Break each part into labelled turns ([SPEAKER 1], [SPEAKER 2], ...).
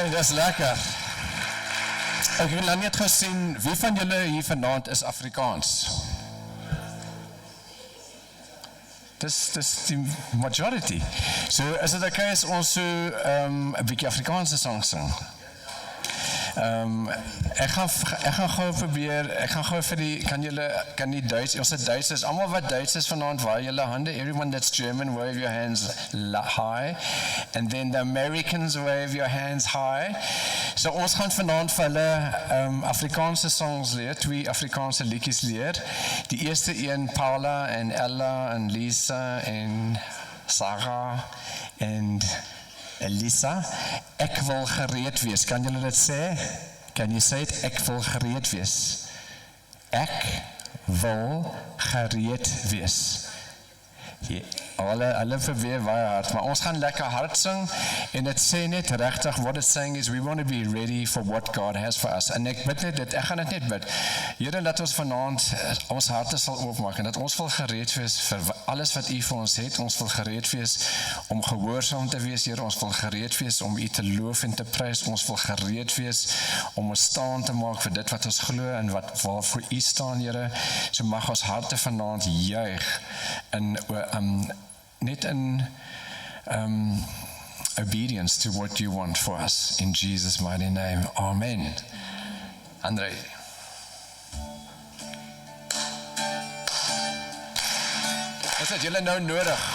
[SPEAKER 1] Okay, dis lekker. Ek het nou net gesien, wie van julle hier vanaand is Afrikaans? Dis die majority. So, is dit okay as ons so 'n bietjie Afrikaanse sang sing? Ek gaan gou probeer, ek gaan gou vir die, kan die Duits, ons het Duitsers, almal wat Duits is vanaand, waar julle hande, everyone that's German, wave your hands high, and then the Americans wave your hands high. So ons gaan vanaand vir hulle Afrikaanse songs leer, 2 Afrikaanse liedjies leer. Die eerste een, Paula en Ella en Lisa en Sarah en Elisa, ek wil gereed wees. Kan julle dit sê? Can you say it? Ek wil gereed wees. Ek wil gereed wees. Alle verweer baie hard, maar ons gaan lekker hard sing, en het sê net regtig, what it's saying is, we want to be ready for what God has for us, en ek bid net dit, ek gaan dit net bid, Here, dat ons vanaand ons harte sal oopmaak, en dat ons wil gereed wees vir alles wat U vir ons het, ons wil gereed wees om gehoorsaam te wees, Here, ons wil gereed wees om U te loof en te prys, ons wil gereed wees om ons staan te maak vir dit wat ons glo, en waarvoor U staan, Here, so mag ons harte vanaand juig, net in obedience to what you want for us. In Jesus' mighty name. Amen. André. Wat het julle nou nodig?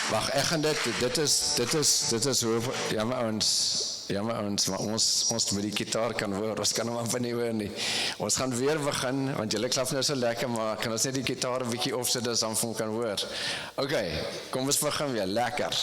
[SPEAKER 1] Wag, ek gaan dit is hoe, jammer ouens, maar ons met die gitaar kan hoor, ons kan hom amper nie hoor nie. Ons gaan weer begin, want julle klap nou so lekker, maar kan ons net die gitaar 'n bietjie opsit, dat ons hom kan hoor. Okay, kom ons begin weer, lekker.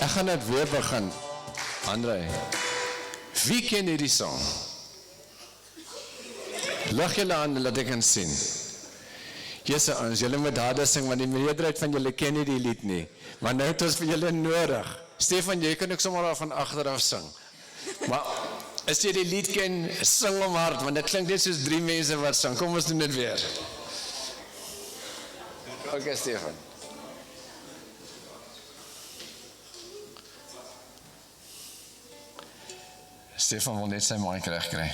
[SPEAKER 1] Ek gaan net weer begin. André, wie ken hierdie song? Lig julle aan, laat ek kan sien. Jesus, ons, julle moet harder sing, want die meerderheid van julle ken nie die lied nie. Maar nou het ons vir julle nodig. Stefan, jy kan ook sommer al van agteraf sing. Maar as jy die lied ken, sing hom hard, want dit klink net soos 3 mense wat sing. Kom ons doen dit weer. Okay, Stefan. Stefan wil net sy mic reg kry.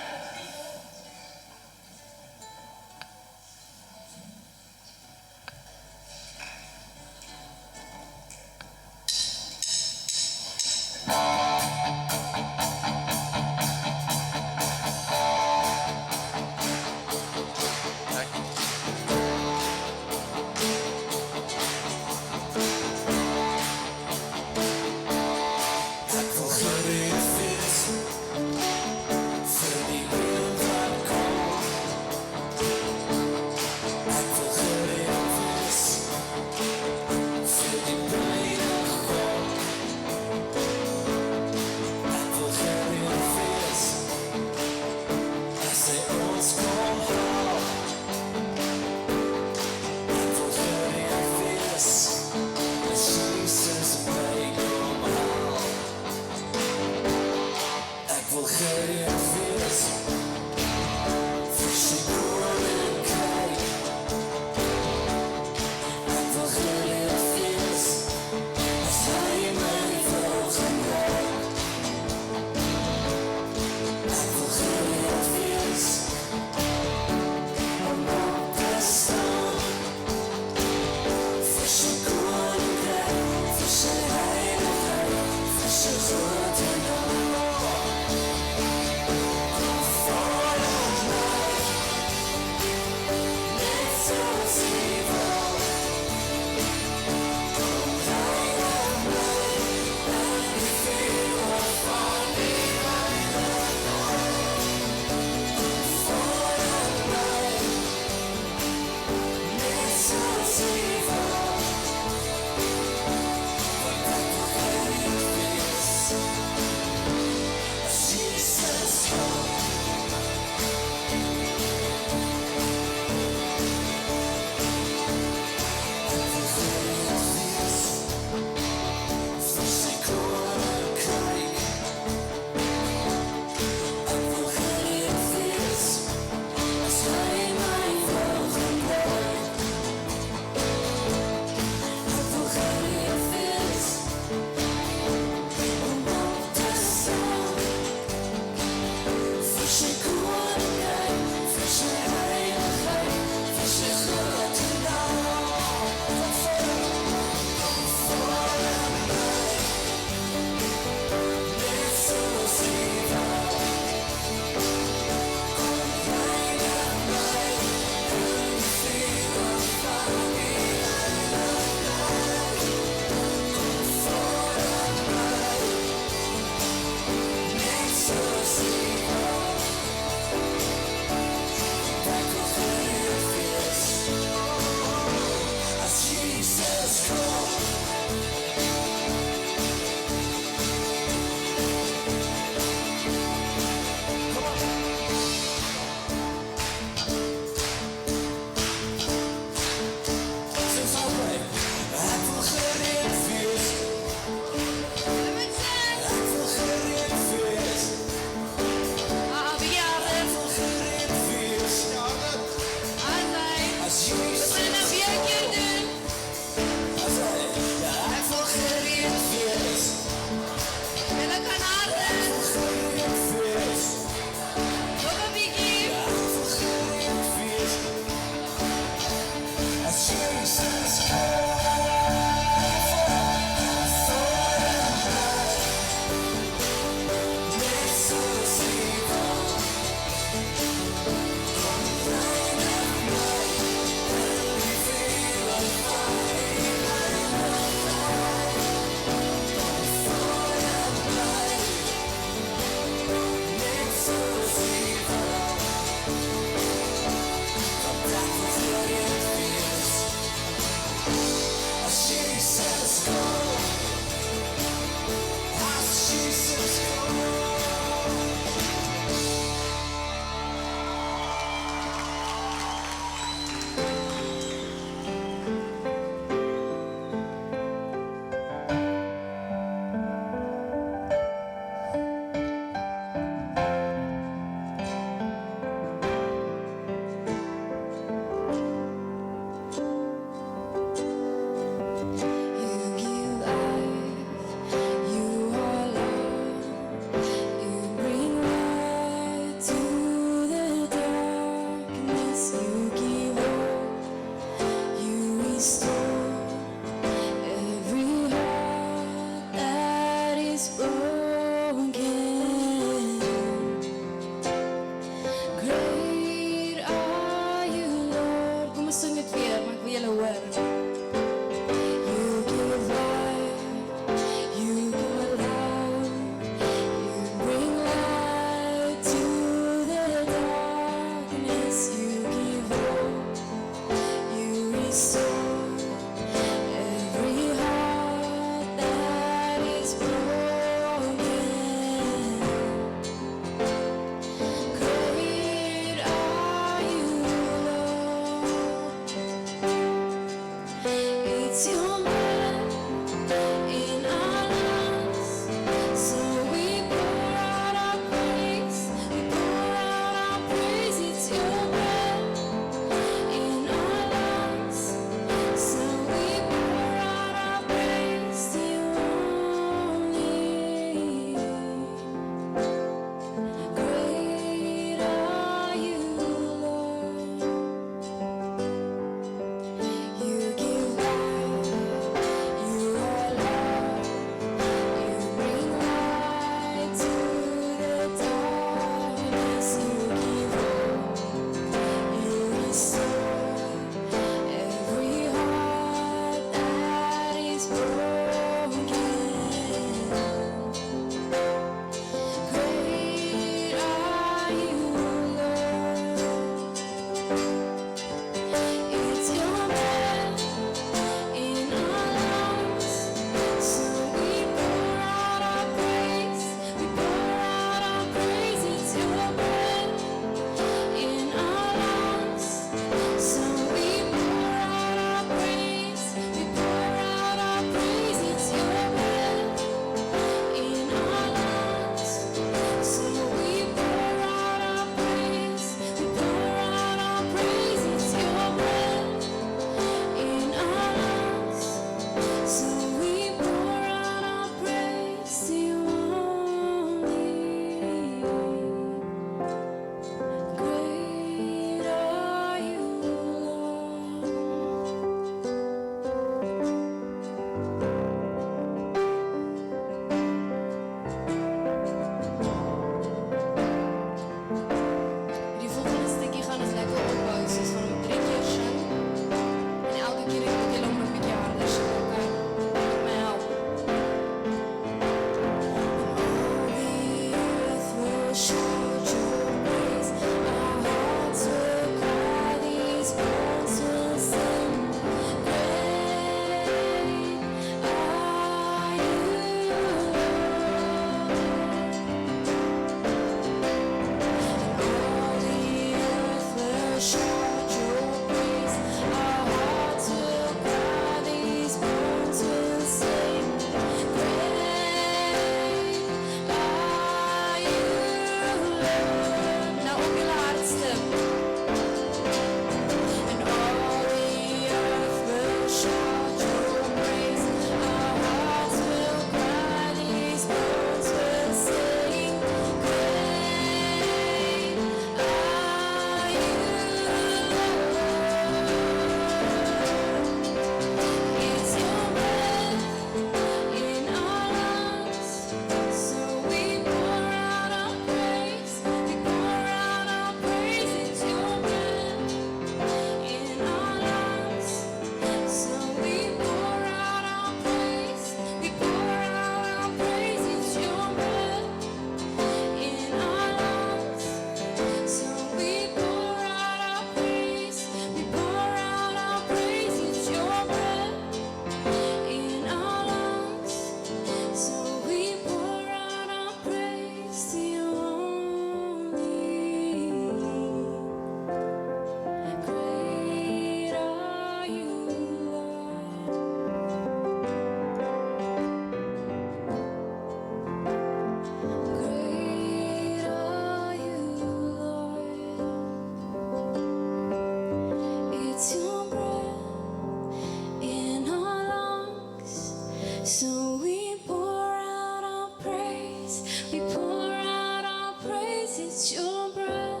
[SPEAKER 2] your breath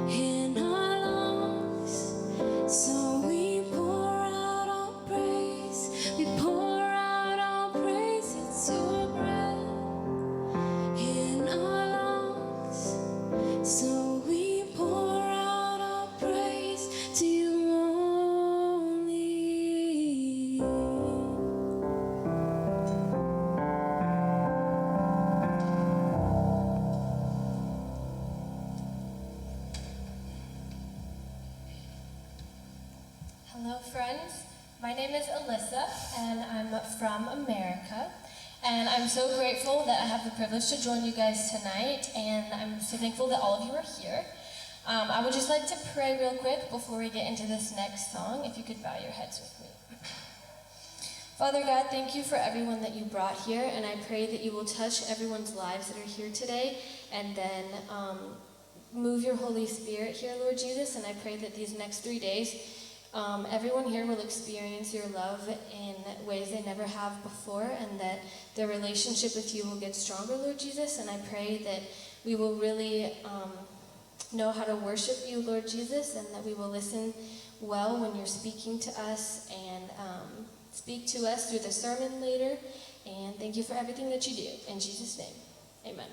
[SPEAKER 2] in our lungs. So we pour out our praise. We pour out our praise. It's your breath in our lungs. So we pour out our praise to you only.
[SPEAKER 3] Hello, friends. My name is Alyssa, and I'm from America. And I'm so grateful that I have the privilege to join you guys tonight, and I'm so thankful that all of you are here. I would just like to pray real quick before we get into this next song, if you could bow your heads with me. Father God, thank you for everyone that you brought here, and I pray that you will touch everyone's lives that are here today, and then move your Holy Spirit here, Lord Jesus, and I pray that these next 3 days, everyone here will experience your love in ways they never have before, and that their relationship with you will get stronger, Lord Jesus. And I pray that we will really know how to worship you, Lord Jesus, and that we will listen well when you're speaking to us, and speak to us through the sermon later. And thank you for everything that you do. In Jesus' name, amen.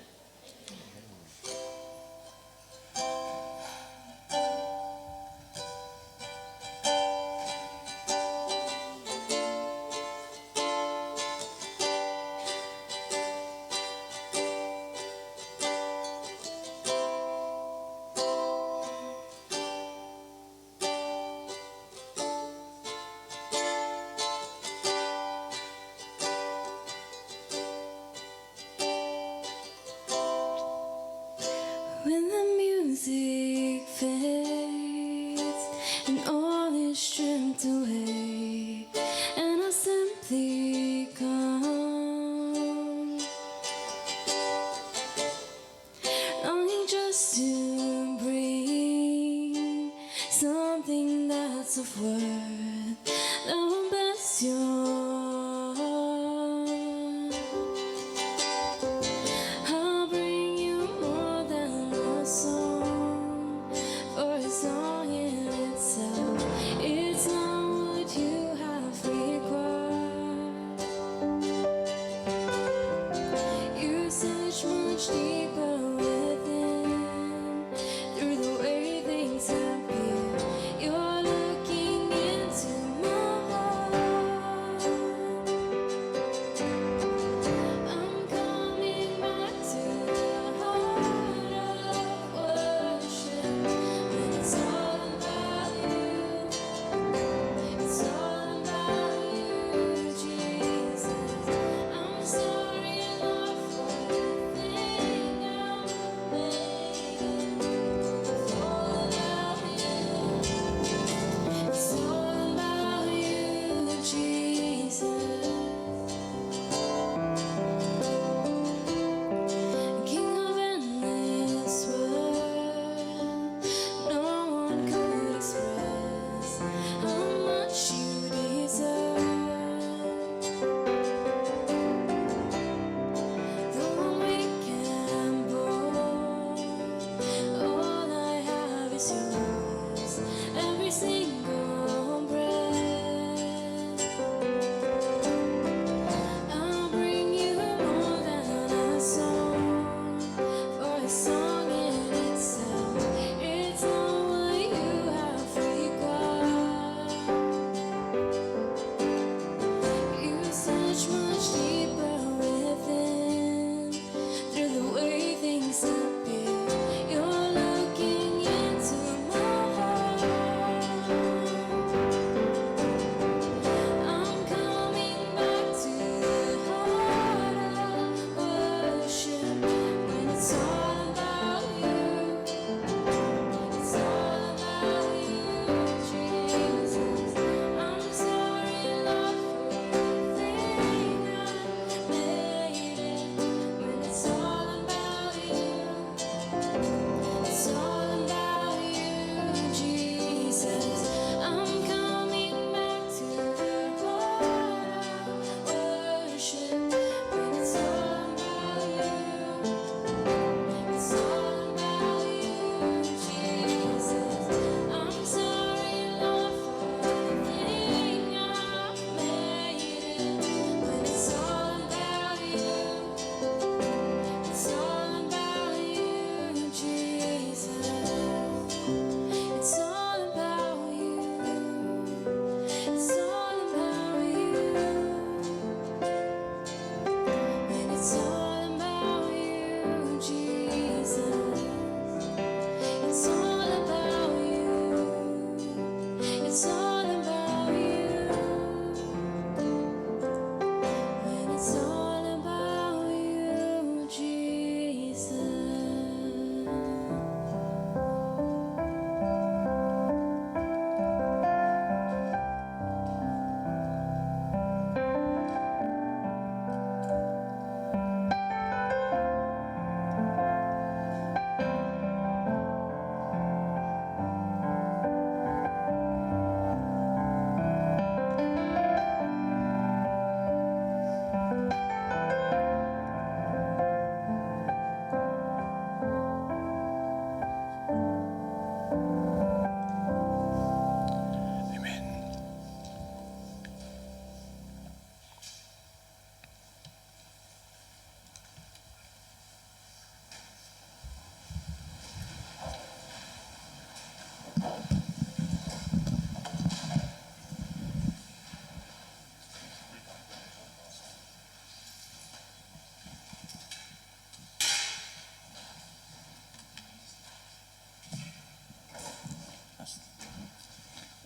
[SPEAKER 2] When the music fades and all is stripped away, and I simply come, longing just to bring something that's of worth that will bless your heart. I'll bring you more than a song, for a song in itself, it's not what you have required. You search much deeper within, through the way things appear. You're looking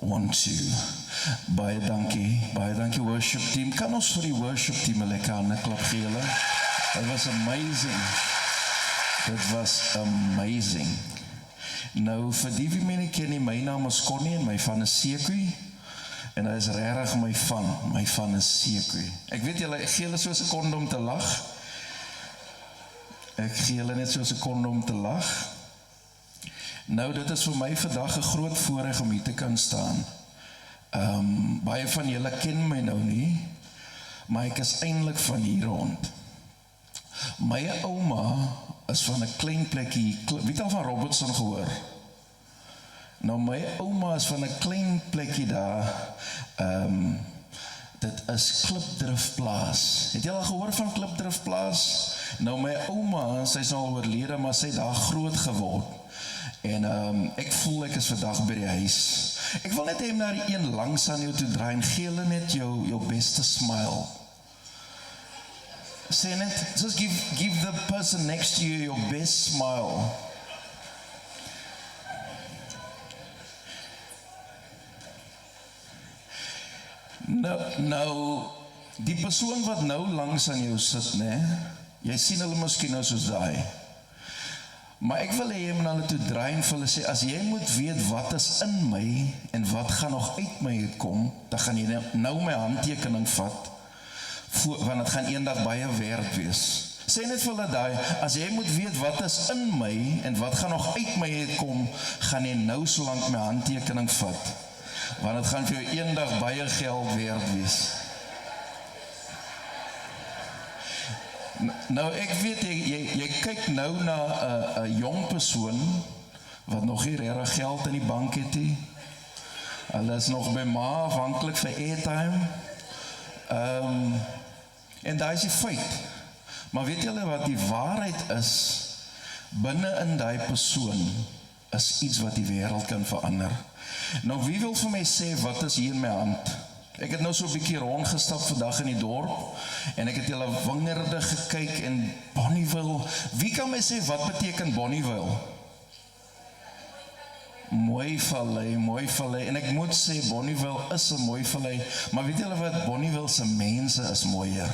[SPEAKER 4] 1, 2. Baie dankie worship team. Kan ons vir die worship team 'n lekker hande klap gee julle? It was amazing. It was amazing. Nou, vir die wie my nie ken nie, my naam is Connie en my van is Sekoe. En hy is regtig my van is Sekoe. Ek weet julle, ek gee julle so 'n sekonde om te lag. Ek gee julle net so 'n sekonde om te lag. Nou, dit is vir my vandag 'n groot voorreg om hier te kan staan. Baie van julle ken my nou nie, maar ek is eintlik van hier rond. My ouma is van 'n klein plekkie, wie het al van Robertson gehoor? Nou, my ouma is van 'n klein plekkie daar, dit is Klipdriftplaas. Het jy al gehoor van Klipdriftplaas? Nou, my ouma, sy is al oorlede, maar sy het daar groot geword. En ek voel ek is vandag by die huis. Ek wil net hê na die een langs aan jou toe draai en gee hulle net jou beste smile. Sê net, just give the person next to you your best smile. Nou, die persoon wat nou langs aan jou sit, né? Jy sien hulle miskien nou soos daai. Maar ek wil hê jy moet hulle toe draai en vir hulle sê, as jy moet weet wat is in my en wat gaan nog uit my kom, dan gaan jy nou my handtekening vat, want het gaan eendag baie werd wees. Sê net vir hulle daai, as jy moet weet wat is in my en wat gaan nog uit my kom, gaan jy nou so lank my handtekening vat, want het gaan vir jou eendag baie geld werd wees. Nou, ek weet, jy kyk nou na 'n jong persoon wat nog nie regtig geld in die bank het nie. Hulle is nog by ma afhanklik vir airtime. En daar is die feit. Maar weet julle wat die waarheid is? Binne in daai persoon is iets wat die wêreld kan verander. Nou, wie wil vir my sê wat is hier in my hand? Ek het nou so 'n bietjie rondgestap vandag in die dorp en ek het julle wingerde gekyk en Bonnieville. Wie kan my sê wat beteken Bonnieville? Mooi vallei. En ek moet sê Bonnieville is 'n mooi vallei, maar weet julle wat? Bonnieville se mense is mooier.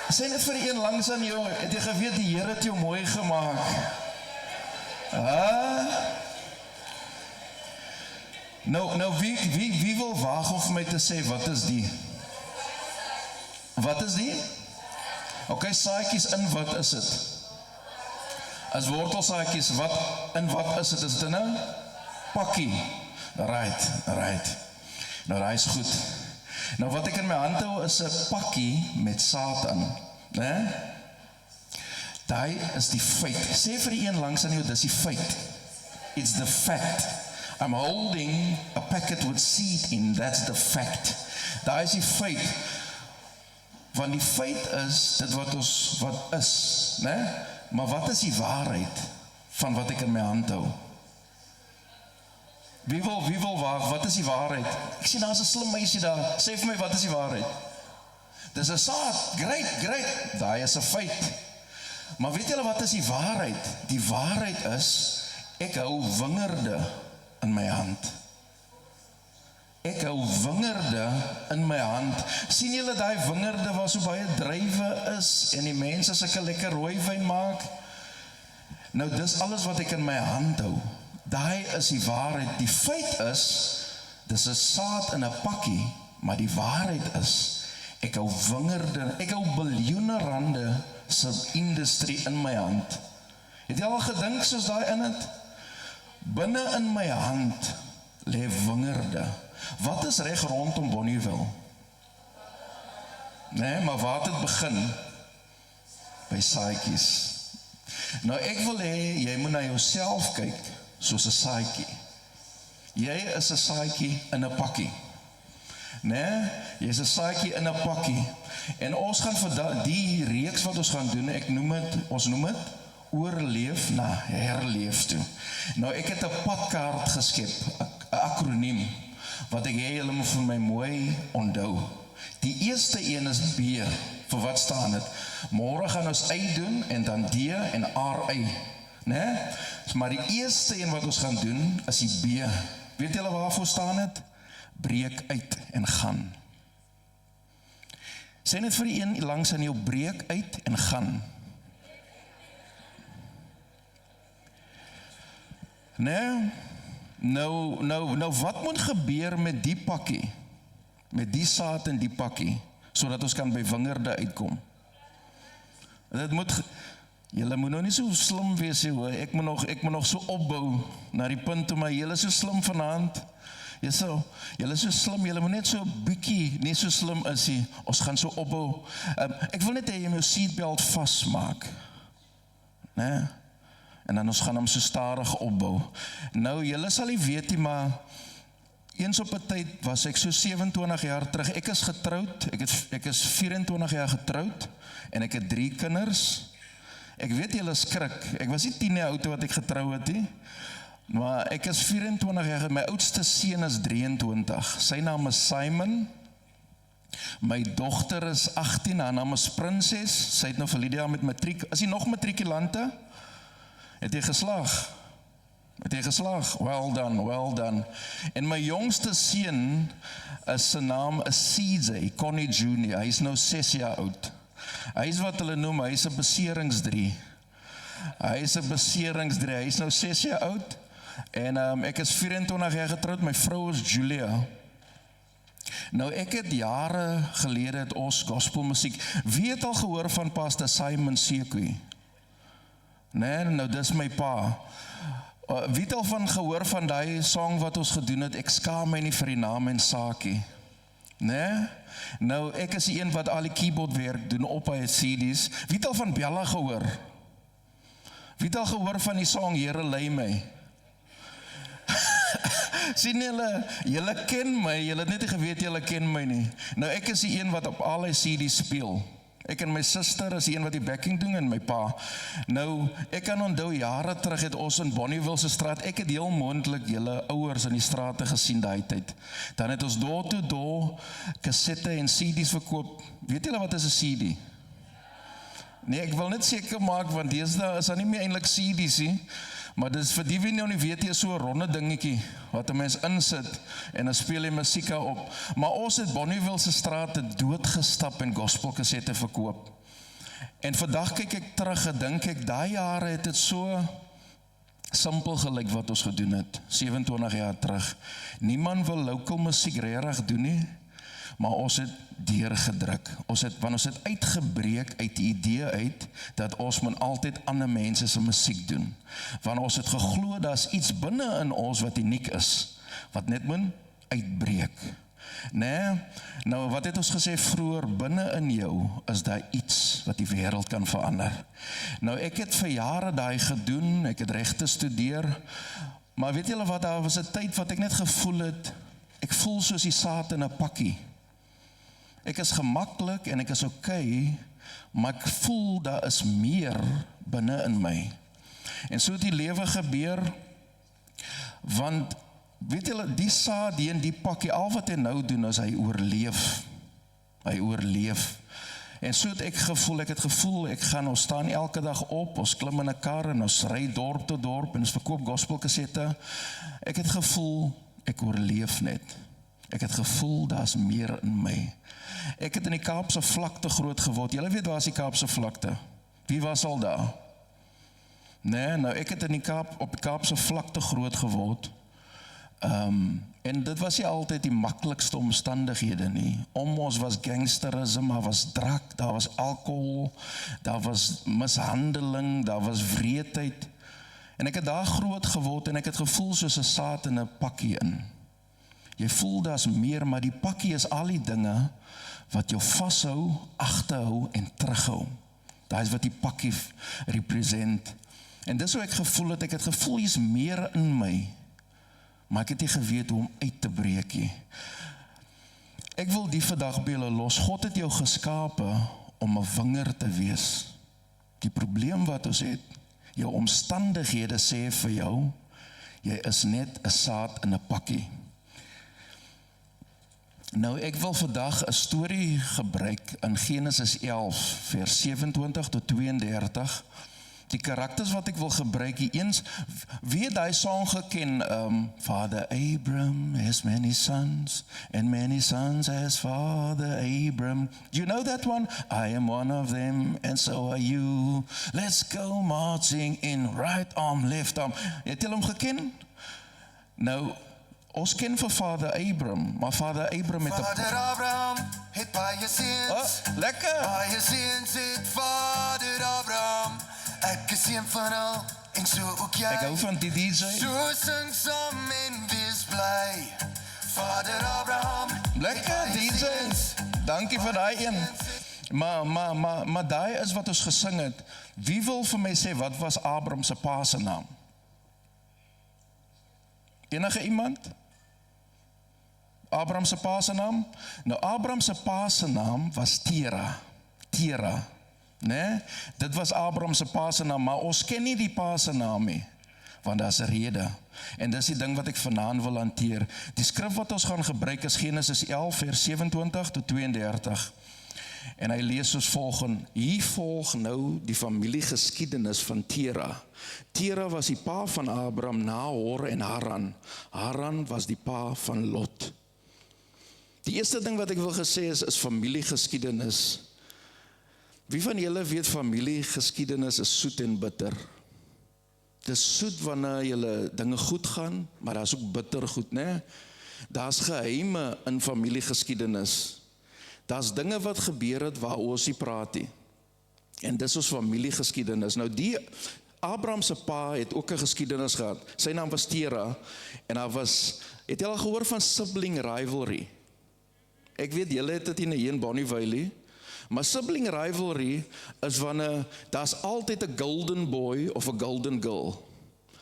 [SPEAKER 4] Sê net vir die een langs aan jou, het jy geweet die Here het jou mooi gemaak? Nou, wie wil waag om vir my te sê, wat is die? Wat is die? Ok, saadjies in, wat is het? As wortelsaadjies, in wat is het? Is dit in 'n pakkie? Right. Nou, daai is goed. Nou, wat ek in my hand hou is 'n pakkie met saad in, né? Daai is die feit. Sê vir die een langs aan jou, dis die feit. It's the fact. I'm holding a packet with seed in, that's the fact. Daar is die feit. Want die feit is, dit wat is, né? Maar wat is die waarheid van wat ek in my hand hou? Wie wil waag, wat is die waarheid? Ek sien daar is 'n slim meisie daar, sê vir my, wat is die waarheid? Dis 'n saad, great, daai is 'n feit. Maar weet julle wat is die waarheid? Die waarheid is, ek hou wingerde in my hand. Ek hou wingerde in my hand. Sien julle daai wingerde waar so baie druiwe is en die mense sulke lekker rooiwyn maak? Nou, dis alles wat ek in my hand hou. Daai is die waarheid. Die feit is, dis 'n saad in 'n pakkie, maar die waarheid is, ek hou wingerde, ek hou biljoene rande se industrie in my hand. Het jy al gedink soos daai in het? Binne in my hand lê wingerde. Wat is reg rondom Bonnieville? Nee, maar waar het dit begin? By saadjies. Nou, ek wil hê, jy moet na jouself kyk, soos 'n saadjie. Jy is 'n saadjie in 'n pakkie. Nee, jy is 'n saadjie in 'n pakkie. En ons gaan vir die reeks wat ons gaan doen, ons noem het, oorleef na herleef toe. Nou, ek het 'n padkaart geskep, 'n akroniem, wat ek julle moet vir my mooi onthou. Die eerste een is B, vir wat staan dit? Môre gaan ons Y doen, en dan D en RY, né? Maar die eerste een wat ons gaan doen, is die B. weet julle waarvoor staan het? Breek uit en gaan. Sê net vir die een langs aan jou, breek uit en gaan. Nee, nou wat moet gebeur met die pakkie? Met die saad in die pakkie, sodat ons kan by wingerde uitkom? Dit moet, julle moet nou nie so slim wees, hoor. Ek moet nog so opbou, na die punt toe, maar julle is so slim vanaand. Julle is so slim, julle moet net so bietjie, nie so slim is nie, ons gaan so opbou. Ek wil net hê jy moet jou seatbelt vasmaak. Nee? En dan ons gaan hom so stadig opbou. Nou, julle sal nie weet nie, maar eens op 'n tyd was ek so 27 jaar terug. Ek is getroud, ek is 24 jaar getroud, en ek het 3 kinders. Ek weet julle skrik, ek was nie 10 jaar oud wat ek getrou het nie, maar ek is 24 jaar, my oudste seun is 23, sy naam is Simon, my dogter is 18, haar naam is Prinses, sy het nou verlede jaar met matriek, is hy nog matrikulante? Het jy geslaag? Well done. En my jongste seun, sy naam is CJ, Connie Jr., hy is nou 6 jaar oud. Hy is wat hulle noem, hy is 'n beseringsdrie. Hy is nou 6 jaar oud, en ek is 24 jaar getroud, my vrou is Julia. Nou ek het jare gelede het ons gospelmusiek, wie het al gehoor van Pastor Simon Sekwe? Nee, nou dis my pa. Wie het al van gehoor van die song wat ons gedoen het, ek skaam my nie vir die naam en saakie? Nee? Nou ek is die een wat al die keyboardwerk doen op hy CD's. Wie het al van Bella gehoor? Wie het al gehoor van die song Here lei my? Sien julle ken my, julle het net nie geweet julle ken my nie. Nou ek is die een wat op al die CD's speel. Ek en my suster is die een wat die backing doen en my pa. Nou, ek kan onthou jare terug het ons in Bonnieville se straat, ek het heel moontlik julle ouers in die strate gesien daai tyd. Dan het ons door to door kassette en CD's verkoop. Weet julle wat is 'n CD? Nee, ek wil net seker maak, want deesdae is daar nie meer eintlik CD's nie. Maar dis vir die wie nou nie weet, jy so 'n ronde dingetjie wat 'n mens insit en dan speel jy musiek op. Maar ons het Bonnieville se strate doodgestap en gospelkassette verkoop. En vandag kyk ek terug en dink ek, daai jare het dit so simpel gelyk wat ons gedoen het, 27 jaar terug. Niemand wil local musiek regtig doen nie, maar ons het deurgedruk. Want ons het uitgebreek uit die idee uit, dat ons moet altyd ander mense se musiek doen. Want ons het geglo, daar's iets binne in ons wat uniek is, wat net moet uitbreek. Nee, nou wat het ons gesê vroeër, binne in jou is daar iets wat die wêreld kan verander. Nou ek het vir jare daai gedoen, ek het regte studeer, maar weet julle wat, daar was 'n tyd wat ek net gevoel het, ek voel soos die saad in 'n pakkie. Ek is gemaklik en ek is okay, maar ek voel daar is meer binne in my. En so het die lewe gebeur, want weet julle, die saad die in die pakkie, al wat hy nou doen is hy oorleef. En so het ek het gevoel, ons staan elke dag op, ons klim in 'n kar en ons ry dorp tot dorp en ons verkoop gospelkassette. Ek het gevoel, ek oorleef net. Ek het gevoel, daar's meer in my. Ek het in die Kaapse vlakte groot geword. Julle weet waar is die Kaapse vlakte? Wie was al daar? Nee, nou ek het op die Kaapse vlakte groot geword. En dit was nie altyd die maklikste omstandighede nie. Om ons was gangsterisme, daar was drank, daar was alcohol, daar was mishandeling, daar was wreedheid. En ek het daar groot geword en ek het gevoel soos 'n saad in 'n pakkie in. Jy voel daar's meer, maar die pakkie is al die dinge wat jou vashou, agterhou en terughou. Daai is wat die pakkie represent. En dis hoe ek het gevoel hier's meer in my, maar ek het nie geweet hoe om uit te breek nie. Ek wil die vandag by julle los. God het jou geskape om 'n vinger te wees. Die probleem wat ons het, jou omstandighede sê vir jou, jy is net 'n saad in 'n pakkie. Nou ek wil vandag 'n storie gebruik in Genesis 11 vers 27 tot 32. die karakters wat ek wil gebruik, die eens, wie het die song geken, Father Abram has many sons, and many sons has Father Abram. Do you know that one? I am one of them, and so are you. Let's go marching in, right arm, left arm. Het jy hom geken? Nou, ons ken vir Vader Abram, maar Vader Abram het
[SPEAKER 5] Vader Abraham het baie seuns.
[SPEAKER 4] lekker.
[SPEAKER 5] Baie seuns het Vader Abraham. Ek is een van al en so ook jy.
[SPEAKER 4] Ek hou van die DJ.
[SPEAKER 5] So sing saam en wees bly. Vader Abraham.
[SPEAKER 4] Lekker DJ. Dankie vir daai een. Maar daai is wat ons gesing het. Wie wil vir my sê wat was Abram se pa se naam? Enige iemand? Abram se pa se naam? Nou Abram se pa se naam was Tera. Nee? Dit was Abram se pa se naam, maar ons ken nie die pa se naam nie, want daar's 'n rede. En dis die ding wat ek vanaand wil hanteer. Die skrif wat ons gaan gebruik is Genesis 11 vers 27 tot 32. En hy lees soos volgende: Hier volg nou die familiegeskiedenis van Tera. Tera was die pa van Abram, Nahor en Haran. Haran was die pa van Lot. Die eerste ding wat ek wil gesê is familiegeskiedenis. Wie van julle weet familiegeskiedenis is soet en bitter? Dis soet wanneer julle dinge goed gaan, maar daar's ook bitter goed, né? Daar's geheime in familiegeskiedenis. Daar's dinge wat gebeur het waaroor ons nie praat nie. En dis ons familiegeskiedenis. Nou die Abraham se pa het ook 'n geskiedenis gehad. Sy naam was Tera en het jy al gehoor van sibling rivalry? Ek weet julle het dit nie hier in Bonnievale, maar sibling rivalry is wanneer daar's altyd 'n golden boy of 'n golden girl.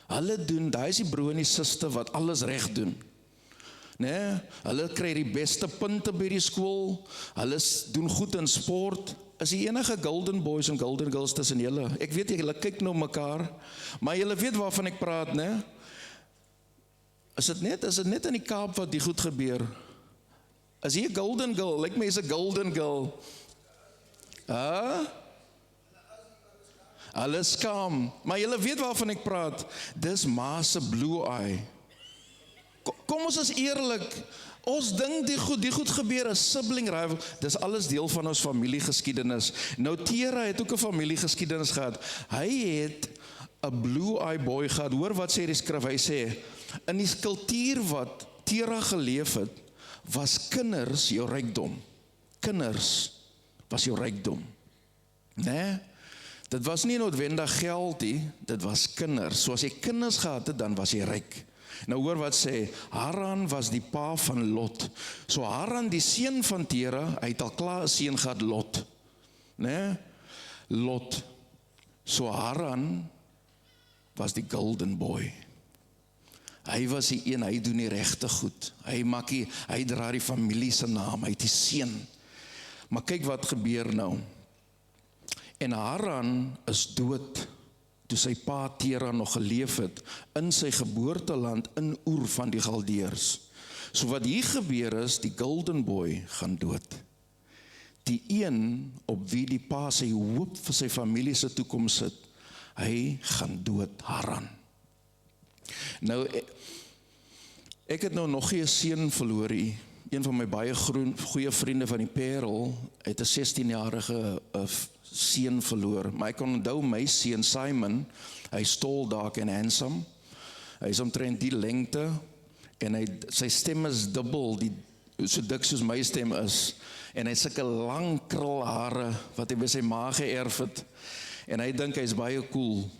[SPEAKER 4] Hulle doen, daai is die broer en die suster wat alles reg doen. Nee, hulle kry die beste punte by die skool, hulle doen goed in sport. Is die enige golden boys en golden girls tussen julle? Ek weet julle kyk nou mekaar, maar julle weet waarvan ek praat, né? Is dit net in die Kaap wat die goed gebeur? Is hier 'n golden girl? Lyk my is 'n golden girl. Hulle skaam, maar julle weet waarvan ek praat. Dis ma se blue eye. Kom ons is eerlik, ons dink die goed gebeur as sibling rival, dis alles deel van ons familiegeskiedenis. Nou Tera het ook 'n familiegeskiedenis gehad. Hy het 'n blue eye boy gehad. Hoor wat sê die skrif, hy sê, in die kultuur wat Tera geleef het, was kinders jou rykdom. Kinders was jou rykdom. Nee? Dit was nie noodwendig geld nie, dit was kinders. So as jy kinders gehad het, dan was jy ryk. Nou hoor wat sê, Haran was die pa van Lot. So Haran, die seun van Tera, hy het al klaar 'n seun gehad, Lot. Nee? Lot. So Haran was die golden boy. Hy was die een, hy doen die regte goed. Hy dra die familie se naam, hy het die seun. Maar kyk wat gebeur nou. En Haran is dood toe sy pa Tera nog geleef het in sy geboorteland in Oer van die Galdeërs. So wat hier gebeur is, die golden boy gaan dood. Die een op wie die pa sy hoop vir sy familie se toekoms sit, hy gaan dood, Haran. Nou, ek het nou nog nie 'n seun verloor nie. Een van my baie goeie vriende van die Parel het 'n 16-jarige seun verloor. Maar ek kon onthou my seun Simon, hy stol dark en handsome. Hy is omtrent die lengte en sy stem is dubbel, so dik soos my stem is. En hy het sulke lang krulhare wat hy by sy ma geërf het. En hy dink hy's baie cool.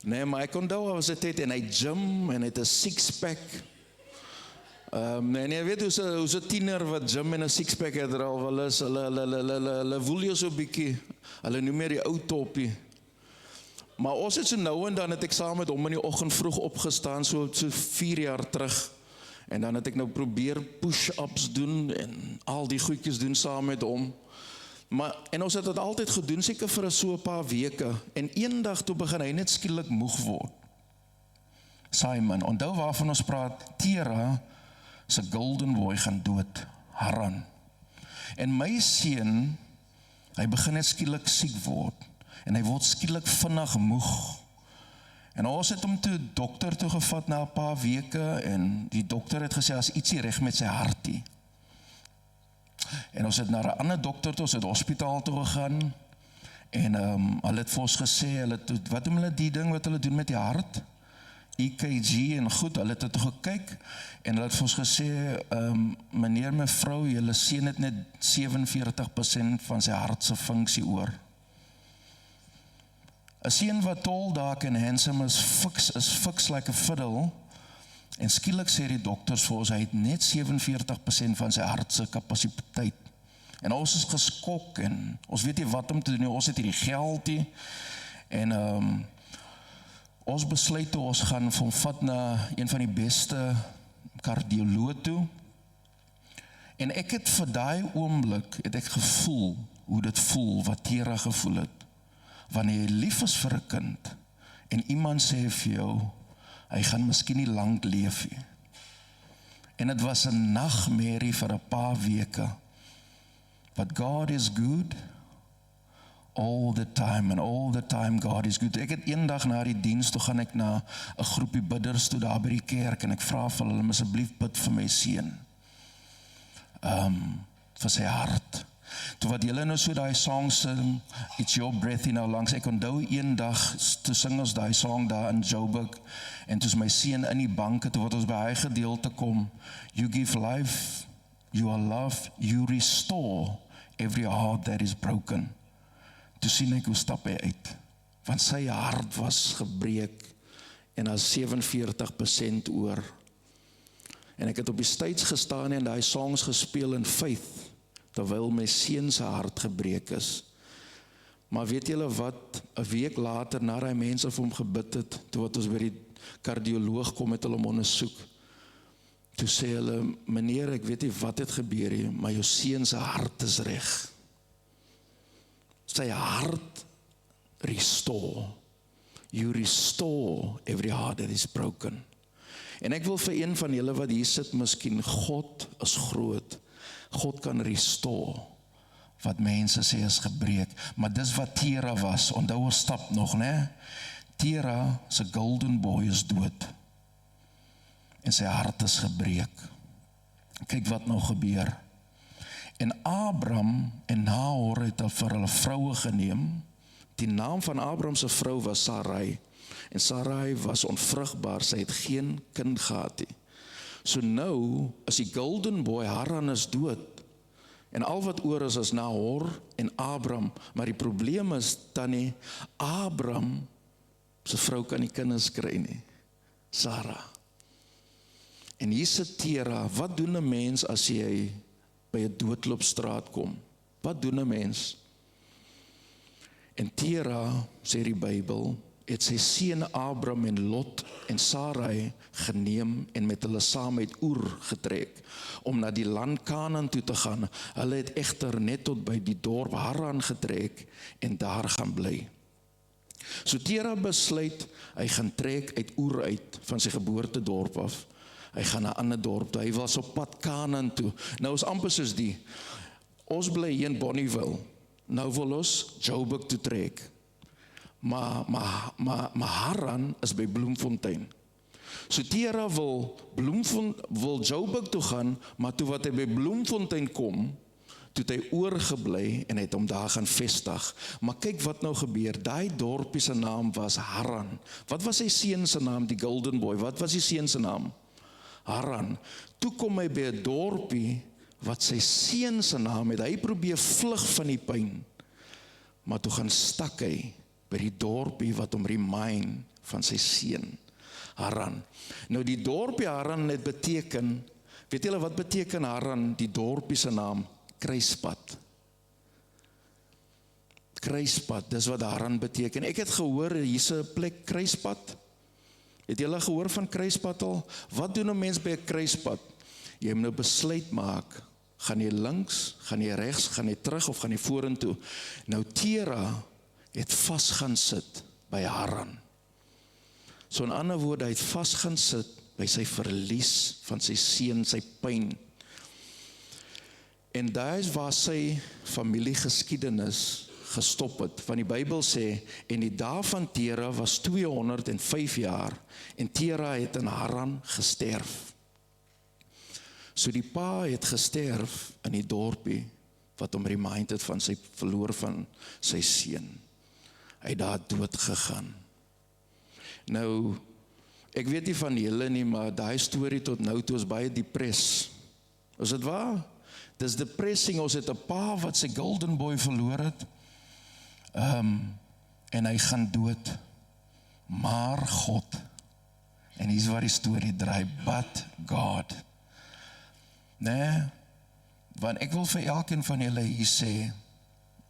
[SPEAKER 4] Nee, maar ek onthou was dit tyd en hy gym en hy het 'n six-pack. En jy weet hoe's 'n tiener wat gym en 'n six-pack het al wel is, hulle voel jy so bietjie, hulle noem meer die ou toppie. Maar ons het so nou en dan het ek saam met hom in die oggend vroeg opgestaan, so 4 jaar terug. En dan het ek nou probeer push-ups doen en al die goedjies doen saam met hom. En ons het dit altyd gedoen, seker vir so 'n paar weke. En eendag toe begin hy net skielik moeg word. Simon, onthou waarvan ons praat, Tera se golden boy gaan dood, Haran. En my seun, hy begin net skielik siek word. en hy word skielik vinnig moeg. En ons het hom toe dokter toe gevat na 'n paar weke, en die dokter het gesê, as ietsie reg met sy hartie. En ons het na 'n ander dokter toe, ons het hospitaal toe gegaan, en hulle het vir ons gesê, wat doen hulle die ding wat hulle doen met die hart? EKG en goed, hulle het dit gekyk, en hulle het vir ons gesê, meneer, mevrou, julle seun het net 47% van sy hartse funksie oor. 'n Seun wat tall, dark en handsome is fix like a fiddle, en skielik sê die dokters vir ons, hy het net 47% van sy hartse kapasiteit. En ons is geskok, en ons weet nie wat om te doen, ons het hierdie geld nie, en ons besluit toe, ons gaan van vat na een van die beste kardioloog toe, en ek het vir daai oomblik, het ek gevoel, hoe dit voel, wat Tera gevoel het, wanneer jy lief is vir 'n kind, en iemand sê vir jou, hy gaan miskien nie lank leef nie. En het was 'n nagmerrie vir 'n paar weke, but God is good, all the time, and all the time God is good. Ek het eendag na die diens, toe gaan ek na 'n groepie bidders toe daar by die kerk, en ek vra vir hulle, asseblief bid vir my seun, vir sy hart. Toe wat julle nou so daai song sing, It's Your Breath in our lungs, ek onthou een dag, toe sing ons daai song daar in Joburg, en toe is my seun in die banke, toe wat ons by hy gedeelte kom, you give life, you are love, you restore every heart that is broken. Toe sien ek hoe stap hy uit, want sy hart was gebreek, en as 47% oor. En ek het op die stage gestaan en daai songs gespeel in faith, terwyl my seun se hart gebreek is. Maar weet julle wat, 'n week later, na die mense vir hom gebid het, toe wat ons by die kardioloog kom, het hulle hom ondersoek, toe sê hulle, meneer, ek weet nie wat het gebeur hier, maar jou seun se hart is reg. Sy hart restore. You restore every heart that is broken. En ek wil vir een van julle wat hier sit, miskien, God is groot. God kan restore wat mense sê is gebreek, maar dis wat Tera was. Onthou ons stap nog, né? Tera se golden boy is dood, en sy hart is gebreek. Kyk wat nou gebeur. En Abraham en Nahor het vir hulle vroue geneem. Die naam van Abraham se vrou was Sarai, en Sarai was onvrugbaar, sy het geen kind gehad nie. So nou is die golden boy, Haran, is dood, en al wat oor is Nahor en Abraham, maar die probleem is tannie, Abraham se vrou kan nie kinders kry nie, Sarah. En hier sit Tera, wat doen 'n mens as jy by 'n doodloopstraat kom? Wat doen 'n mens? En Tera, sê die Bybel, het sy seun Abraham en Lot en Sarai geneem en met hulle saam uit Oer getrek, om na die land Kanaan toe te gaan. Hulle het egter net tot by die dorp Haran getrek en daar gaan bly. So Tera besluit, hy gaan trek uit Oer uit, van sy geboortedorp af. Hy gaan na 'n ander dorp toe, hy was op pad Kanaan toe. Nou is amper soos die, ons bly hier in Bonnieville, nou wil ons Joburg toe trek. Maar Haran is by Bloemfontein. So Tera wil Joburg toe gaan, maar toe wat hy by Bloemfontein kom, toe het hy oorgebly en het hom daar gaan vestig. Maar kyk wat nou gebeur, daai dorpie se naam was Haran. Wat was sy seun se naam, die golden boy? Wat was die seun se naam? Haran. Toe kom hy by 'n dorpie wat sy seun se naam het. Hy probeer vlug van die pyn, maar toe gaan stak hy by die dorpie wat hom remind van sy seun, Haran. Nou die dorpie Haran het beteken, weet julle wat beteken Haran, die dorpie se naam? Kruispad. Kruispad, dis wat Haran beteken. Ek het gehoor, hier's 'n plek, Kruispad. Het julle gehoor van Kruispad al? Wat doen 'n mens by 'n kruispad? Jy moet nou besluit maak, gaan jy links, gaan jy regs, gaan jy terug of gaan jy vorentoe? Nou Tera het vas gaan sit by Haran. So in ander woorde, hy het vas gaan sit by sy verlies van sy seun, sy pyn. En daar is waar sy familiegeskiedenis gestop het. Want die Bybel sê, en die dae van Tera was 205 jaar, en Tera het in Haran gesterf. So die pa het gesterf in die dorpie, wat hom remind het van sy verloor van sy seun. Hy het daar dood gegaan. Nou, ek weet nie van julle nie, maar daai storie tot nou toe is baie depress. Is dit waar? Dis depressing, ons het 'n pa wat sy golden boy verloor het, en hy gaan dood. Maar God, en hier is waar die storie draai, but God. Nee, want ek wil vir elkeen van julle hier sê,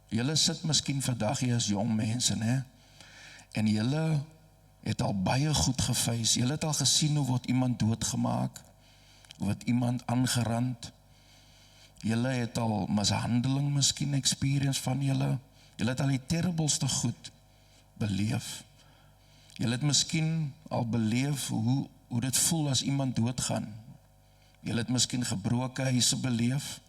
[SPEAKER 4] julle sit miskien vandag hier as jong mense, nee, en julle het al baie goed gefees, julle het al gesien hoe word iemand doodgemaak, hoe word iemand aangerand, julle het al mishandeling miskien experience van julle het al die terribelste goed beleef, julle het miskien al beleef hoe dit voel as iemand doodgaan, julle het miskien gebroke huise beleef,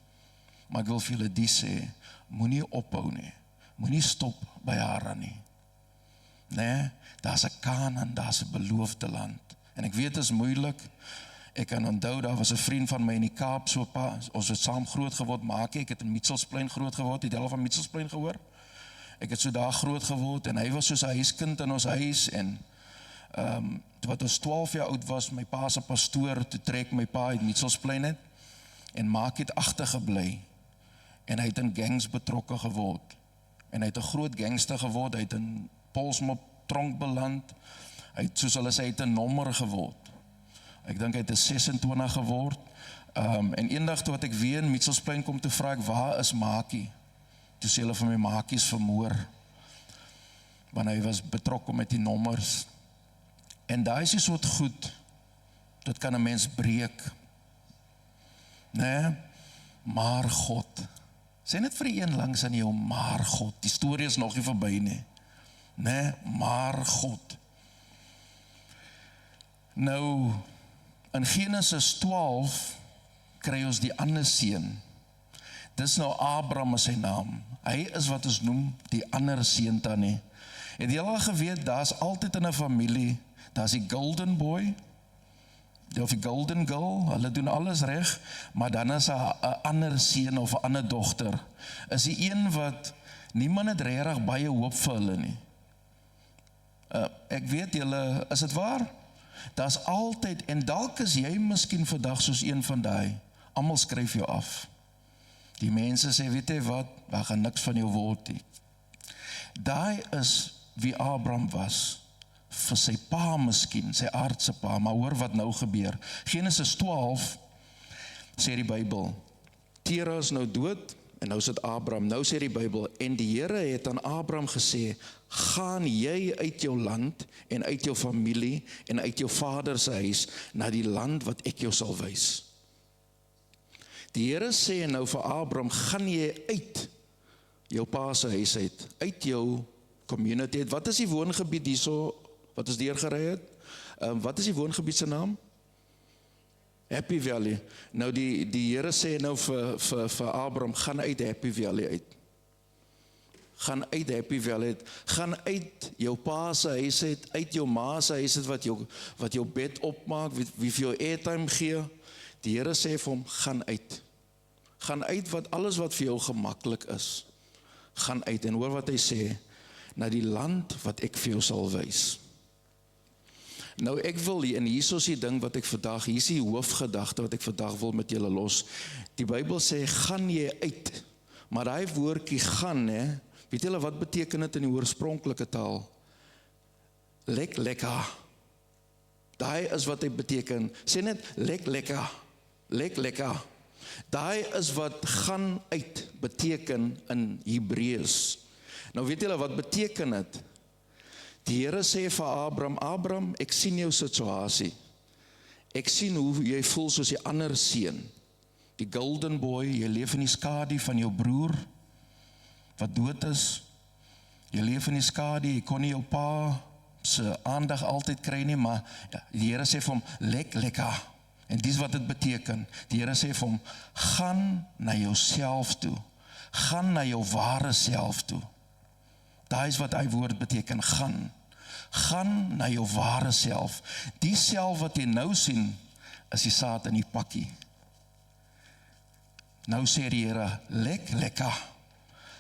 [SPEAKER 4] maar ek wil vir julle die sê, moenie ophou nie, moenie stop by Haran nie. Nee, daar's 'n Kanaan, daar's 'n beloofde land. En ek weet dit is moeilik. Ek kan onthou, daar was 'n vriend van my in die Kaap, so pa, ons het saam groot geword, ek het in Mitchellsplein groot geword, het jy al van Mitchellsplein gehoor? Ek het so daar groot geword, en hy was soos 'n huiskind in ons huis, en wat ons 12 jaar oud was, my pa se pastoor, toe trek my pa uit Mitchellsplein het, en maak het agtergebly, en hy het in gangs betrokke geword, en hy het 'n groot gangster geword, hy het in Polsmop tronk beland, hy het, soos hulle sê, hy het 'n nommer geword, ek dink hy het 'n 26 geword, en eendag toe wat ek weer in Mitchellsplein kom, toe vra ek, waar is Maakie? Toe sê hulle van my, Maakie is vermoor, want hy was betrokke met die nommers, en daar is die soort goed, dit kan 'n mens breek, nee, maar God, sê net vir die een langs aan jou, maar God, die storie is nog nie verby nie, nee, maar God. Nou, in Genesis 12, kry ons die ander seun, dis nou Abraham is sy naam, hy is wat ons noem, die ander seun dan nie, het jy al geweet, daar is altyd in 'n familie, daar is die golden boy, of die golden girl, hulle doen alles reg, maar dan is 'n ander seun of 'n ander dogter, is die een wat, niemand het regtig baie hoop vir hulle nie. Ek weet julle, is dit waar? Daar is altyd, en dalk is jy miskien vandag soos een van daai, almal skryf jou af. Die mense sê, weet jy wat, daar gaan niks van jou word nie. Daai is wie Abraham was, vir sy pa miskien, sy aardse pa, maar hoor wat nou gebeur. Genesis 12, sê die Bybel, Tera is nou dood, en nou sit Abraham, nou sê die Bybel, en die Here het aan Abraham gesê, gaan jy uit jou land, en uit jou familie, en uit jou vader se huis, na die land wat ek jou sal wys. Die Here sê nou vir Abraham, gaan jy uit jou pa se huis uit jou community, wat is die woongebied hierso, wat is deurgery het? Wat is die woongebied se naam? Happy Valley. Nou die Here sê nou vir Abraham, gaan uit Happy Valley uit. Gaan uit Happy Valley uit. Gaan uit jou pa se huis uit jou ma se huis wat jou bed opmaak, wie vir jou airtime gee. Die Here sê vir hom, gaan uit. Gaan uit alles wat vir jou gemaklik is. Gaan uit, en hoor wat hy sê, na die land wat ek vir jou sal wys. Nou ek wil hier, en hier is die ding wat ek vandag, hier is die hoofgedagte wat ek vandag wil met julle los. Die Bybel sê, gaan jy uit, maar daai woordjie gaan, weet julle wat beteken dit in die oorspronklike taal? Lekker. Daai is wat hy beteken, sê net, lekker. Daai is wat gaan uit beteken in Hebreëus. Nou weet julle wat beteken dit? Die Here sê vir Abraham, ek sien jou situasie. Ek sien hoe jy voel soos die ander seun. Die golden boy, jy leef in die skadu van jou broer, wat dood is. Jy leef in die skadu, jy kon nie jou pa se aandag altyd kry nie, maar die Here sê vir hom, lekker. En dis wat dit beteken. Die Here sê vir hom, gaan na jouself toe. Gaan na jou ware self toe. Daai is wat hy woord beteken, gaan. Gaan na jou ware self. Die self wat jy nou sien, is die saad in die pakkie. Nou sê die Here, lekker.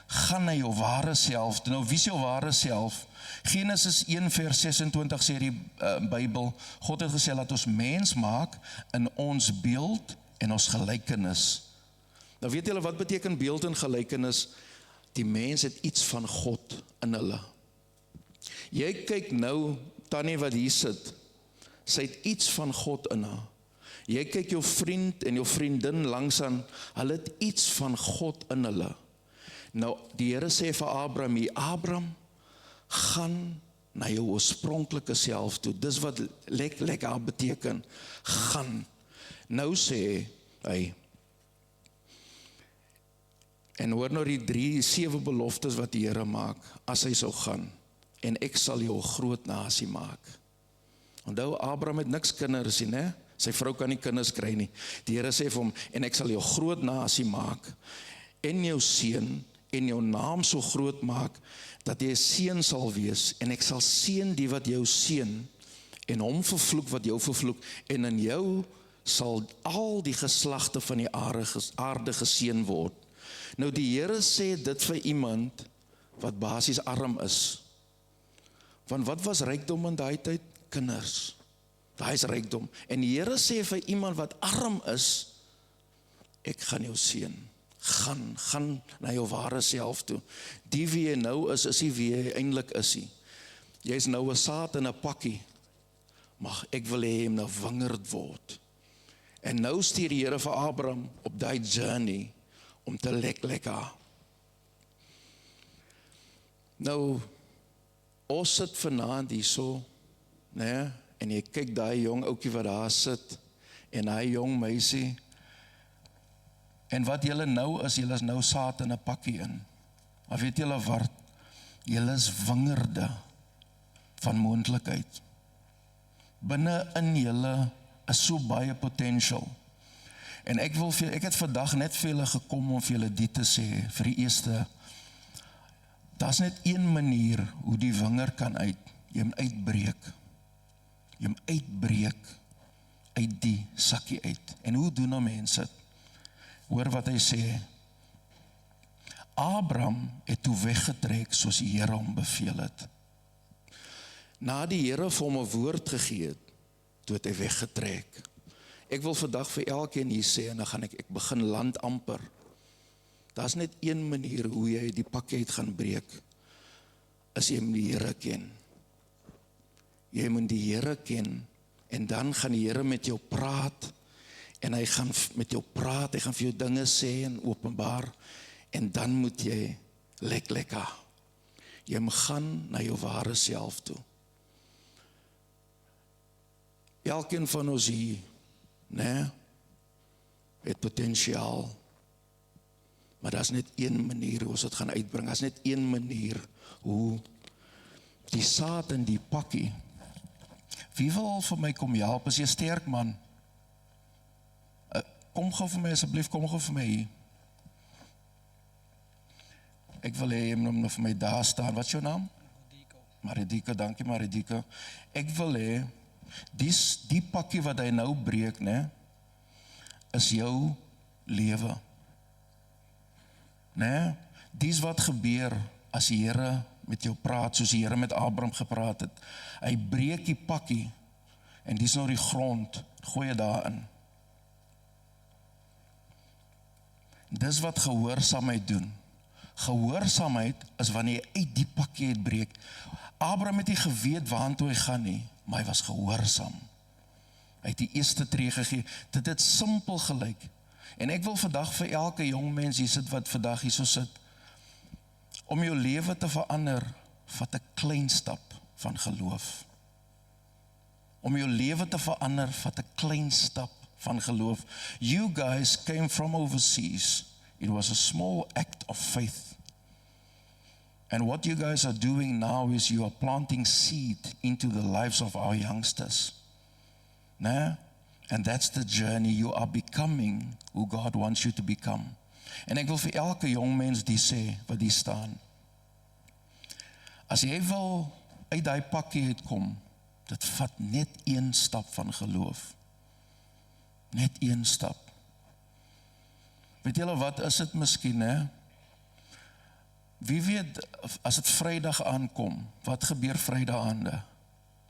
[SPEAKER 4] Gaan na jou ware self. Nou, wie is jou ware self? Genesis 1 vers 26 sê die Bybel, God het gesê, laat ons mens maak in ons beeld en ons gelykenis. Nou weet julle wat beteken beeld en gelykenis? Die mens het iets van God in hulle. Jy kyk nou, Tannie wat hier sit, sy het iets van God in haar. Jy kyk jou vriend en jou vriendin langs aan, hulle het iets van God in hulle. Nou, die Here sê vir Abraham hier, Abraham, gaan na jou oorspronklike self toe. Dis wat lekker beteken, gaan. Nou sê hy, en hoor nou die 7 beloftes wat die Here maak, as hy sou gaan, en ek sal jou groot nasie maak. Onthou, Abraham het niks kinders nie, né? Sy vrou kan nie kinders kry nie. Die Here sê vir hom, en ek sal jou groot nasie maak, en jou seun, en jou naam so groot maak, dat jy 'n seun sal wees, en ek sal seën die wat jou seën, en hom vervloek wat jou vervloek, en in jou sal al die geslagte van die aarde geseën word. Nou die Here sê dit vir iemand wat basies arm is. Want wat was rykdom in daai tyd? Kinders. Daai is rykdom. En die Here sê vir iemand wat arm is, ek gaan jou seën. Gaan na jou ware self toe. Die wie jy nou is nie wie jy eintlik is nie. Jy is nou 'n saad in 'n pakkie. Maar ek wil hê jy moet wingerd word. En nou stuur die Here vir Abraham op daai journey om te lekker. Nou, ons sit vanaand hierso, né? En jy kyk daai jong ouetjie wat daar sit, en daai jong meisie, en wat julle nou is nou saad in 'n pakkie in. Maar weet julle wat? Julle is wingerde van moontlikheid. Binne in julle is so baie potential. En ek het vandag net vir julle gekom om vir julle dit te sê, vir die eerste, daar's net een manier hoe die winger kan jy moet uitbreek. Jy moet uitbreek uit die sakkie uit. En hoe doen nou mense dit? Hoor wat hy sê. Abraham het toe weggetrek soos die Here hom beveel het. Na die Here vir hom 'n woord gegee het, toe het hy weggetrek. Ek wil vandag vir elkeen hier sê, en dan gaan ek begin land amper. Daar's net een manier hoe jy die pakkie uit gaan breek, is jy moet die Here ken. Jy moet die Here ken, en dan gaan die Here met jou praat, en hy gaan met jou praat, hy gaan vir jou dinge sê en openbaar, en dan moet jy lekker. Jy moet gaan na jou ware self toe. Elkeen van ons hier, né, het potensiaal, maar daar's net een manier hoe ons dit gaan uitbring, daar's net een manier hoe die saad in die pakkie. Wie wil vir my kom help? Is jy sterk man? Kom gou vir my asseblief, kom gou vir my hier. Ek wil hê jy moet nou vir my daar staan. Wat is jou naam? Maridika, dankie Maridika. Ek wil hê die pakkie wat hy nou breek, né, is jou lewe. Né? Dis wat gebeur as die Here met jou praat, soos die Here met Abraham gepraat het. Hy breek die pakkie, en dis nou die grond, gooi dit daarin. Dis wat gehoorsaamheid doen. Gehoorsaamheid is wanneer jy uit die pakkie uitbreek. Abraham het nie geweet waartoe hy gaan nie, maar hy was gehoorsaam. Hy het die eerste tree gegee. Dit het simpel gelyk. En ek wil vandag vir elke jong mens hier sit wat vandag hier so sit, om jou lewe te verander, vat 'n klein stap van geloof. Om jou lewe te verander, vat 'n klein stap van geloof. You guys came from overseas. It was a small act of faith. And what you guys are doing now is you are planting seed into the lives of our youngsters. Nah? And that's the journey. You are becoming who God wants you to become. En ek wil vir elke jong mens die sê, wat die staan. As jy wil uit die pakkie uitkom, dit vat net een stap van geloof. Net een stap. Weet julle wat is dit miskien, hè? Wie weet, as dit Vrydag aankom, wat gebeur Vrydag aande?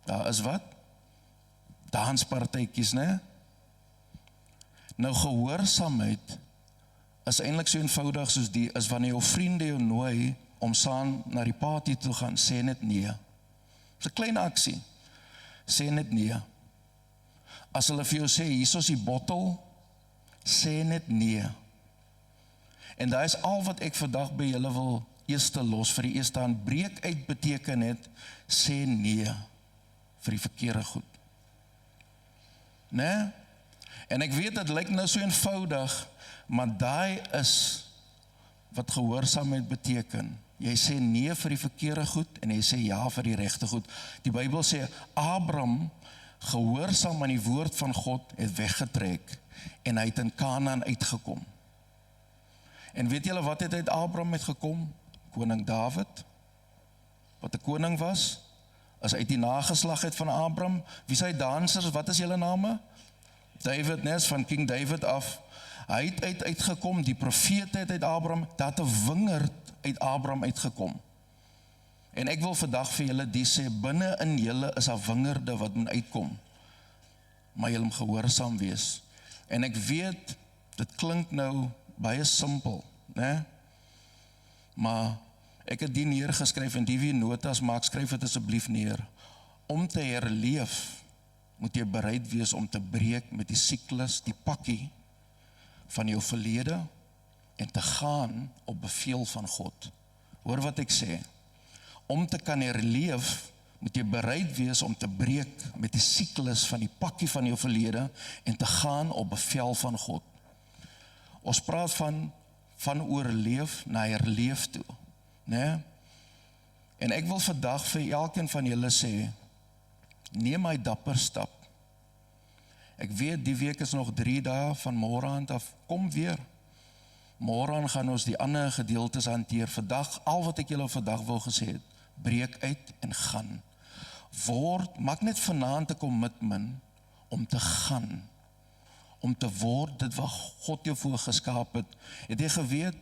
[SPEAKER 4] Daar is wat? Danspartytjies, né? Nou gehoorsaamheid is eintlik so eenvoudig soos die, is wanneer jou vriende jou nooi om saam na die party toe gaan, sê net nee. Dis 'n klein aksie. Sê net nee. As hulle vir jou sê, hier is die bottel, sê net nee. En daar is al wat ek vandag by julle wil eerste los, vir die eerste hand, breek uit beteken het, sê nee, vir die verkeerde goed. Nee? En ek weet, dit lyk nou so eenvoudig, maar daai is wat gehoorsaamheid beteken. Jy sê nee vir die verkeerde goed, en jy sê ja vir die regte goed. Die Bybel sê, Abraham, gehoorsaam aan die woord van God, het weggetrek, en hy het in Kanaan uitgekom. En weet julle wat het uit Abraham uitgekom? Koning Dawid, wat 'n koning was, is uit die nageslag uit van Abraham. Wie sy dansers, wat is julle name? David, nes van King David af. Hy het uitgekom, die profete het uit Abraham, dat 'n wingerd uit Abraham uitgekom. En ek wil vandag vir julle die sê, binne in julle is 'n wingerde wat moet uitkom. Maar julle moet gehoorsaam wees. En ek weet, dit klink nou baie simpel, né? Maar ek het die neergeskryf, en die wie notas maak, skryf dit asseblief neer. Om te herleef, moet jy bereid wees om te breek met die siklus, die pakkie van jou verlede, en te gaan op beveel van God. Hoor wat ek sê. Om te kan herleef, moet jy bereid wees om te breek met die siklus van die pakkie van jou verlede, en te gaan op bevel van God. Ons praat van oorleef na herleef toe, né? En ek wil vandag vir elkeen van julle sê, neem my dapper stap. Ek weet, die week is nog 3 dae van môreaand af, kom weer. Môreaand gaan ons die ander gedeeltes hanteer. Vandag, al wat ek julle vandag wil gesê het, breek uit en gaan. Maak net vanaand 'n commitment om te gaan. Om te word dit wat God jou voor geskaap het. Het jy geweet,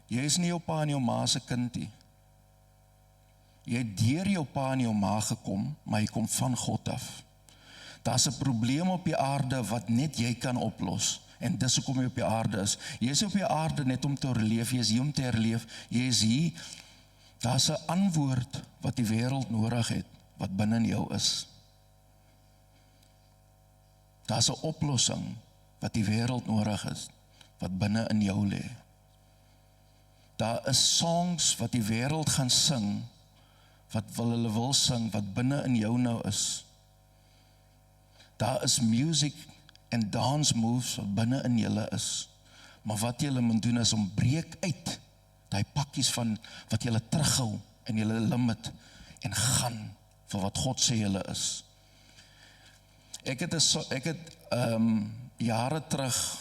[SPEAKER 4] jy is nie jou pa en jou ma se kind nie. Jy het deur jou pa en jou ma gekom, maar jy kom van God af. Daar's 'n probleem op die aarde wat net jy kan oplos. En dis hoekom jy op die aarde is. Jy is op die aarde net om te herleef, jy is hier om te herleef, jy is hier. Daar's 'n antwoord wat die wêreld nodig het, wat binne in jou is. Daar's 'n oplossing wat die wêreld nodig is, wat binne in jou lê. Daar is songs wat die wêreld gaan sing, wat hulle wil sing, wat binne in jou nou is. Daar is music en dance moves wat binne in julle is. Maar wat julle moet doen is om breek uit daai pakkies van wat julle terughou in julle limit en gaan vir wat God sê julle is. Ek het jare terug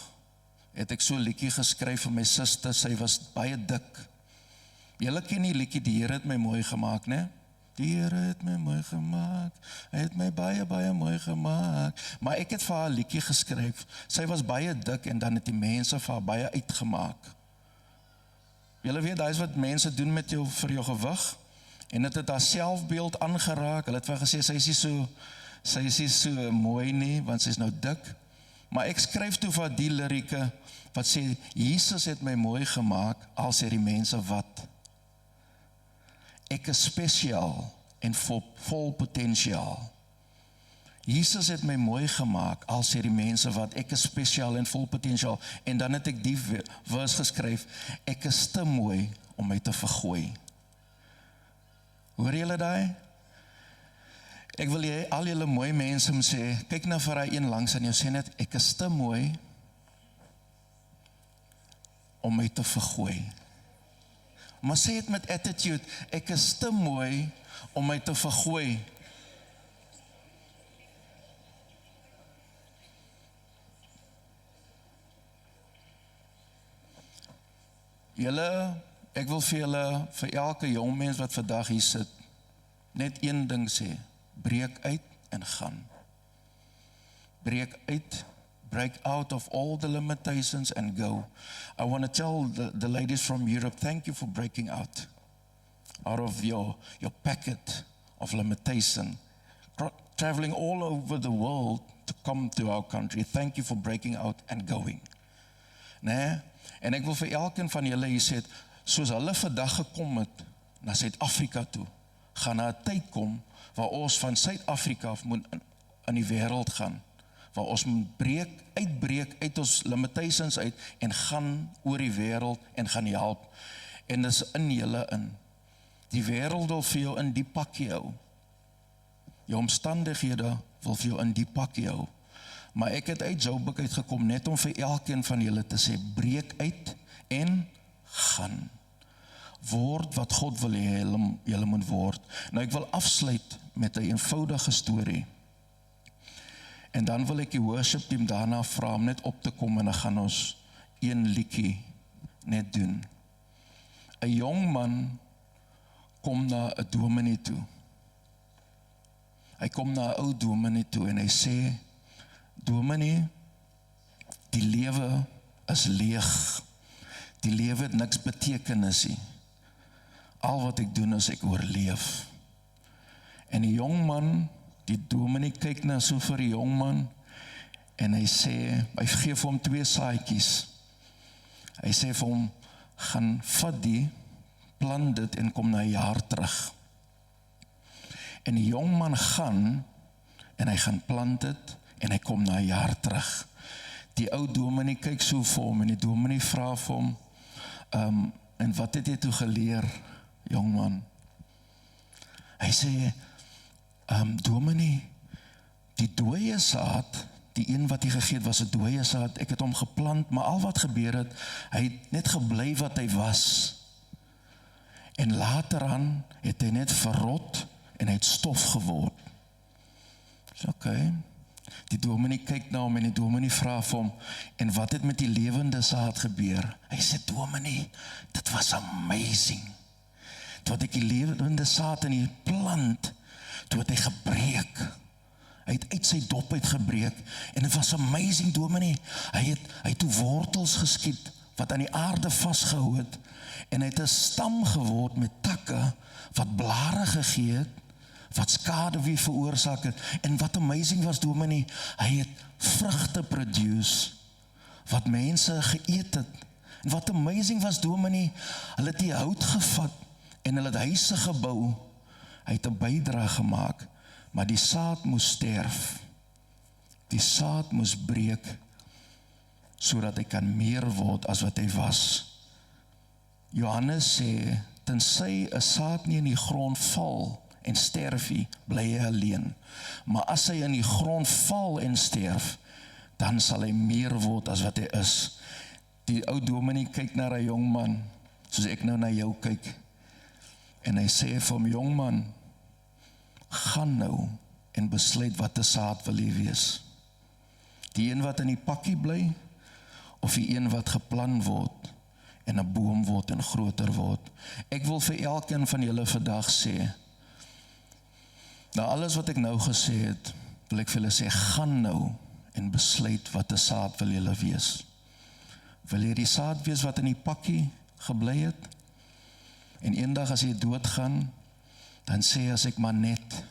[SPEAKER 4] het ek so 'n liedjie geskryf vir my suster, sy was baie dik. Julle ken die liedjie, die Here het my mooi gemaak, né? Die Here het my mooi gemaak, hy het my baie, baie mooi gemaak. Maar ek het vir haar 'n liedjie geskryf, sy was baie dik en dan het die mense vir haar baie uitgemaak. Julle weet, daai is wat mense doen met jou vir jou gewig, en dit het haar selfbeeld aangeraak. Hulle het vir haar gesê, sy is nie so mooi nie, want sy is nou dik. Maar ek skryf toe vir die lirieke, wat sê, Jesus het my mooi gemaak, al sê die mense wat. Ek is spesiaal en vol potensiaal. Jesus het my mooi gemaak, al sê die mense wat, ek is spesiaal en vol potensiaal. En dan het ek die vers geskryf, ek is te mooi om my te vergooi. Hoor julle daai? Ek wil jy, al julle mooi mense moet sê, kyk nou vir hy een langs aan jou, sê net, ek is te mooi om my te vergooi. Maar sê het met attitude, ek is te mooi om my te vergooi. Julle, ek wil vir julle, vir elke jong mens wat vandag hier sit, net een ding sê, breek uit en gaan. Breek uit, break out of all the limitations and go. I want to tell the ladies from Europe, thank you for breaking out of your packet of limitation, traveling all over the world to come to our country. Thank you for breaking out and going. Nee? En ek wil vir elkeen van julle hier sê, soos hulle vandag gekom het na Suid-Afrika toe, gaan na 'n tyd kom waar ons van Suid-Afrika af moet in die wêreld gaan, waar ons moet uitbreek uit ons limitations uit en gaan oor die wêreld en gaan help. En dis in julle in. Die wêreld wil vir jou in die pakkie hou. Jou omstandighede wil vir jou in die pakkie hou. Maar ek het uit Joburg uitgekom net om vir elkeen van julle te sê, breek uit en gaan. Word wat God wil hê julle moet word. Nou ek wil afsluit met 'n eenvoudige storie. En dan wil ek die worship team daarna vra om net op te kom en dan gaan ons een liedjie net doen. 'n Jong man kom na 'n dominee toe. Hy kom na 'n ou dominee toe en hy sê, dominee, die lewe is leeg. Die lewe het niks betekenis nie. Al wat ek doen is ek oorleef. En die jong man, die dominee kyk na so vir die jong man en hy sê, hy gee vir hom 2 saadjies. Hy sê vir hom, gaan vat die, plant dit en kom na 'n jaar terug. En die jong man gaan en hy gaan plant dit en hy kom na 'n jaar terug. Die ou dominee kyk so vir hom en die dominee vra vir hom, en wat het jy toe geleer, jong man? Hy sê, dominee, die dooie saad, die een wat hy gegee het was 'n dooie saad, ek het hom geplant, maar al wat gebeur het, hy het net gebly wat hy was. En later aan het hy net verrot en hy het stof geword. Dis okay. Die dominee kyk na hom en die dominee vra vir hom, en wat het met die lewende saad gebeur? Hy sê, dominee, dit was amazing. Toe het ek die lewende saad in die plant, toe het hy gebreek. Hy het uit sy dop uitgebreek, en het was amazing, dominee. Hy het toe wortels geskiet, wat aan die aarde vastgehou het, en hy het 'n stam geword met takke, wat blare gegee het, wat skade wie veroorsaak het, en wat amazing was, dominee, hy het vrugte produce, wat mense geëet het, en wat amazing was, dominee, hulle het die hout gevat, en hulle het huise gebou, hy het 'n bydrae gemaak, maar die saad moes sterf, die saad moes breek, sodat hy kan meer word as wat hy was. Johannes sê, tensy 'n saad nie in die grond val, en sterf hy, bly hy alleen. Maar as hy in die grond val en sterf, dan sal hy meer word as wat hy is. Die ou dominee kyk na 'n jong man, soos ek nou na jou kyk, en hy sê vir hom, jong man, gaan nou en besluit wat 'n saad wil jy wees. Die een wat in die pakkie bly, of die een wat geplant word, en 'n boom word en groter word. Ek wil vir elkeen van julle vandag sê, na alles wat ek nou gesê het, wil ek vir julle sê, gaan nou en besluit wat 'n saad wil julle wees. Wil jy die saad wees wat in die pakkie gebly het? En eendag as jy doodgaan, dan sê as ek maar net,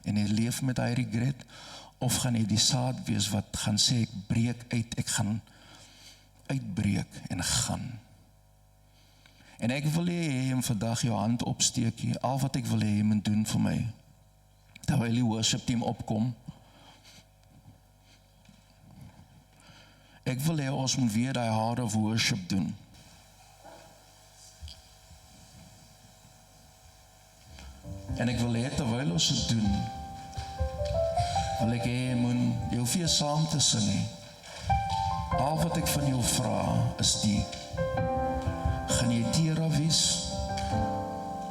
[SPEAKER 4] en jy leef met hy regret, of gaan jy die saad wees wat gaan sê, ek breek uit, ek gaan uitbreek en gaan. En ek wil hê jy vandag jou hand opsteek hier, al wat ek wil hê jy moet doen vir my, terwyl die worship team opkom. Ek wil hê ons moet weer die heart of worship doen. En ek wil hê terwyl ons dit doen, wil ek hê jy moet jou vir saam te sing nie. Al wat ek van jou vra is die, gaan jy Tera wees,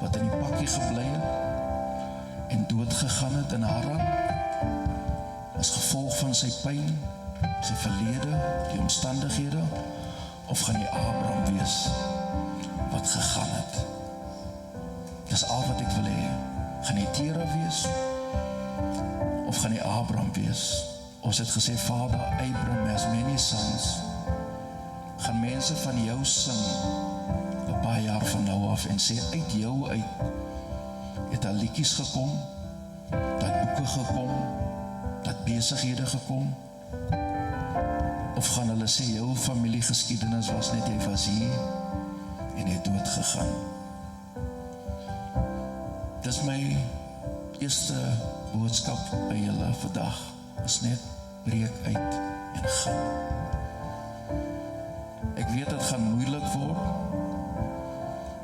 [SPEAKER 4] wat in die pakkie gebly het, en doodgegaan het in Haran, as gevolg van sy pyn, sy verlede, die omstandighede, of gaan jy Abraham wees, wat gegaan het. Dis al wat ek wil hê. Gaan die Tera wees? Of gaan die Abraham wees? Ons het gesê, Vader, Abraham has many sons. Gaan mense van jou sing, 'n paar jaar van nou af, en sê, uit jou uit, het al liedjies gekom, dat boeke gekom, dat besighede gekom, of gaan hulle sê, jou familiegeskiedenis was net, jy was hier, en jy het dood gegaan. Dis my eerste boodskap by julle vandag, is net breek uit en gaan. Ek weet dit gaan moeilik word.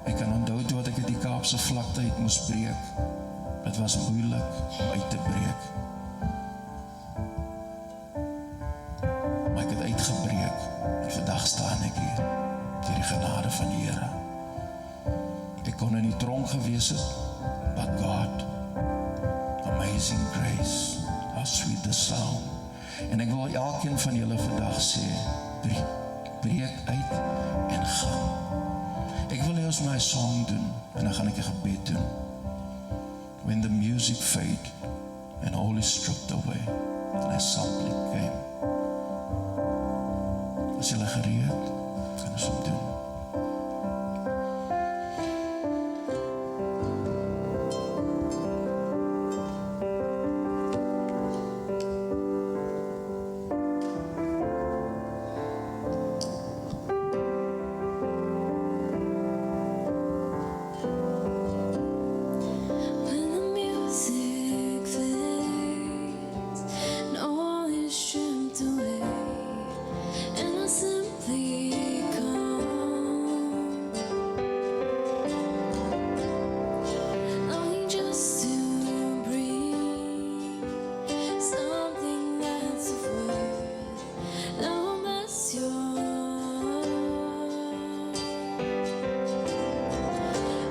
[SPEAKER 4] Ek kan onthou toe wat ek uit die Kaapse vlakte uit moes breek. Dit was moeilik om uit te breek. Maar ek het uitgebreek en vandag staan ek hier deur die genade van die Here. Ek kon in die tronk gewees het, but God, amazing grace, how sweet the sound. En ek wil elkeen van julle vandag sê, breek uit en gaan. Ek wil ons my song doen, en dan gaan ek 'n gebed doen. When the music fade, and all is stripped away, and I simply came. As julle gereed, kan ons hom doen.
[SPEAKER 2] When the music fades and all is stripped away, and I simply come, longing just to bring something that's of worth that will bless your heart.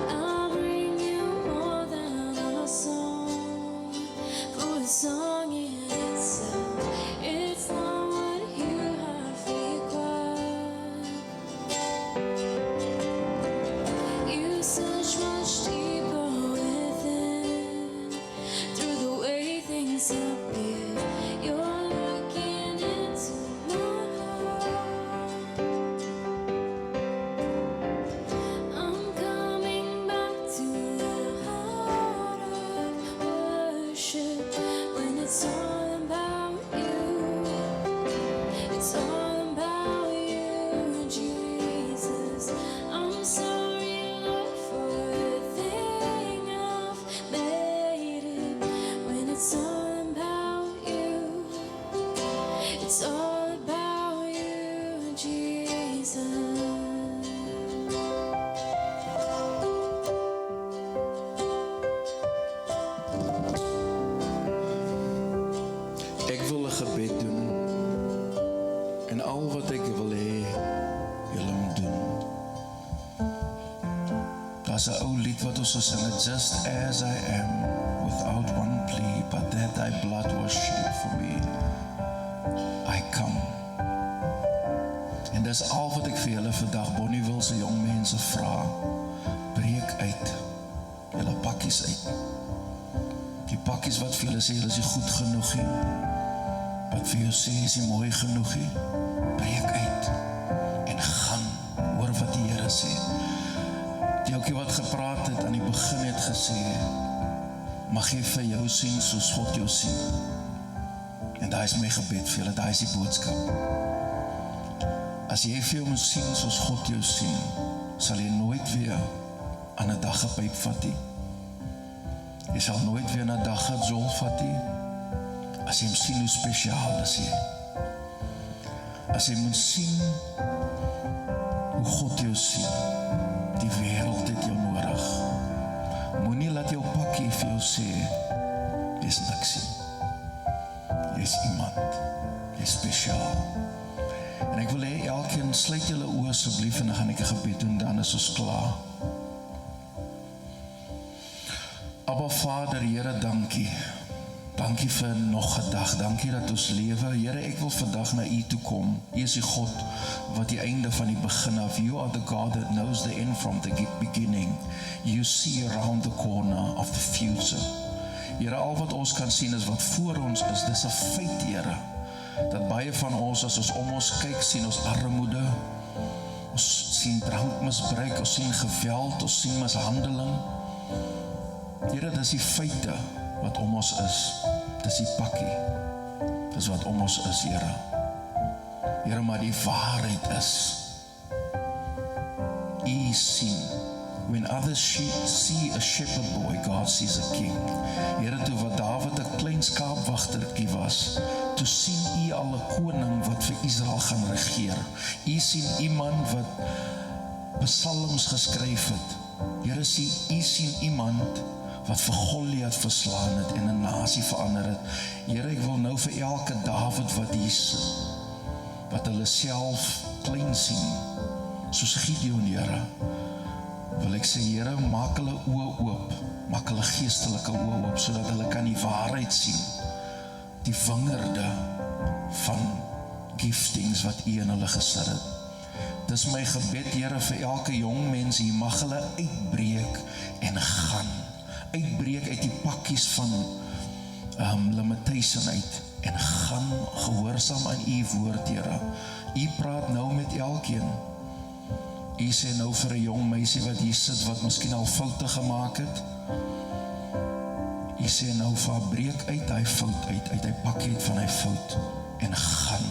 [SPEAKER 2] I'll bring you more than a song, for a song in itself, it's not what you have required. You search much deeper within, through the way things appear. You're looking into my heart. I'm coming back to the heart of worship, when it's all about you. It's all about you, Jesus. I'm sorry, Lord, for the thing I've made it. When it's all about you, it's all about you, Jesus.
[SPEAKER 4] Ek wil 'n gebed doen, en al wat ek wil hê, julle moet doen. Daar's 'n ou lied wat ons gesing het, just as I am, without one plea, but that thy blood was shed for me, I come. En dis al wat ek vir julle vandag, Bonnieville se jong mense vra, breek uit, julle pakkies uit. Die pakkies wat vir julle sê, julle is nie goed genoeg nie, wat vir jou sê, is nie mooi genoeg nie, breek uit, en gaan, hoor wat die Here sê. Die oukie wat gepraat het, aan die begin het gesê, mag jy vir jou sien, soos God jou sien. En daar is my gebed vir julle, daar is die boodskap. As jy vir jou moet sien, soos God jou sien, sal jy nooit weer aan 'n dag gepyp vat nie. Jy sal nooit weer na dag gejol vat nie, as jy hom sien hoe spesiaal is hy. As jy moet sien hoe God jou sien, die wêreld het jou nodig. Moenie laat jou pakkie vir jou sê, jy is niks nie. Jy is iemand, jy is spesiaal. En ek wil hê elkeen sluit julle oë asseblief, en dan gaan ek 'n gebed doen, dan is ons klaar. Abba Vader, Here, dankie Dankie vir nog 'n dag, dankie dat ons lewe. Here, ek wil vandag na U toe kom. U is die God wat die einde van die begin af. You are the God that knows the end from the beginning. You see around the corner of the future. Here, al wat ons kan sien is wat voor ons is. Dis 'n feit, Here, dat baie van ons, as ons om ons kyk, sien ons armoede, ons sien drankmisbruik, ons sien geweld, ons sien mishandeling. Here, dis die feite wat om ons is. Dis die pakkie. Dis wat om ons is, Here. Here, maar die waarheid is, U sien. When others see a shepherd boy, God sees a king. Here, toe wat Dawid 'n klein skaapwagtertjie was, toe sien U al 'n koning wat vir Israel gaan regeer. U sien iemand wat psalms geskryf het. Here, U sien iemand wat vir Goliat verslaan het en 'n nasie verander het. Here, ek wil nou vir elke Dawid wat hier sit, wat hulle self klein sien, soos Gideon, Here, wil ek sê, Here, maak hulle oë oop, maak hulle geestelike oë oop, sodat hulle kan die waarheid sien, die wingerde van giftings wat U in hulle gesit het. Dis my gebed, Here, vir elke jong mens hier, mag hulle uitbreek en gaan. Uitbreek uit die pakkies van limitation uit en gaan gehoorsaam aan U woord, Here. U praat nou met elkeen. U sê nou vir 'n jong meisie wat hier sit, wat miskien al foute gemaak het. U sê nou vir haar, breek uit hy fout uit hy pakkie uit van hy fout en gaan.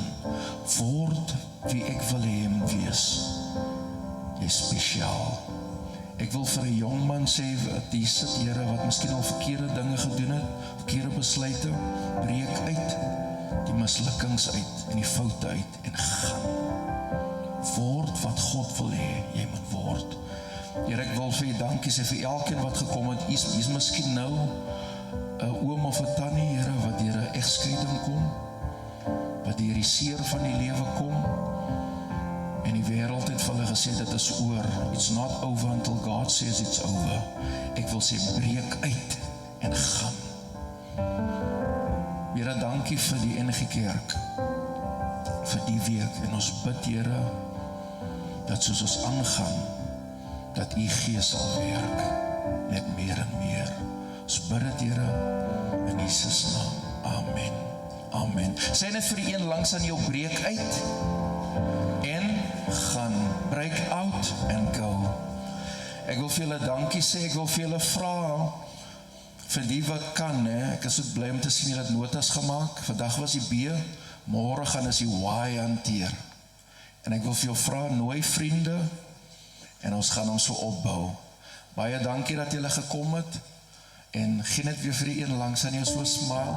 [SPEAKER 4] Word wie ek wil hê jy moet wees. Jy is spesiaal. Ek wil vir 'n jong man sê, wat hier sit, Here, wat miskien al verkeerde dinge gedoen het, verkeerde besluite, breek uit die mislukkings uit en die foute uit en gaan. Word wat God wil hê jy moet word. Here, ek wil vir U dankie sê vir elkeen wat gekom het. Hier's miskien nou 'n oom of 'n tannie, Here, wat deur 'n egskeiding kom, wat deur die seer van die lewe kom, en die wêreld het vir hulle gesê dit is oor. It's not over until God says it's over. Ek wil sê, breek uit en gaan. Here, dankie vir die NG Kerk, vir die week, en ons bid, Here, dat soos ons aangaan, dat U Gees sal werk, net meer en meer. Ons bid dit, Here, in Jesus naam. Amen. Amen. Sê net vir die een langs aan jou, breek uit en gaan. Break out and go. Ek wil vir julle dankie sê, ek wil vir julle vra, vir die wat kan, ek is ook bly om te sien, julle het notas gemaak. Vandag was die B, môre gaan is die Y hanteer. En ek wil vir jou vra, nooi vriende, en ons gaan ons so opbou. Baie dankie dat julle gekom het, en gee net weer vir die een langs aan jou so smile,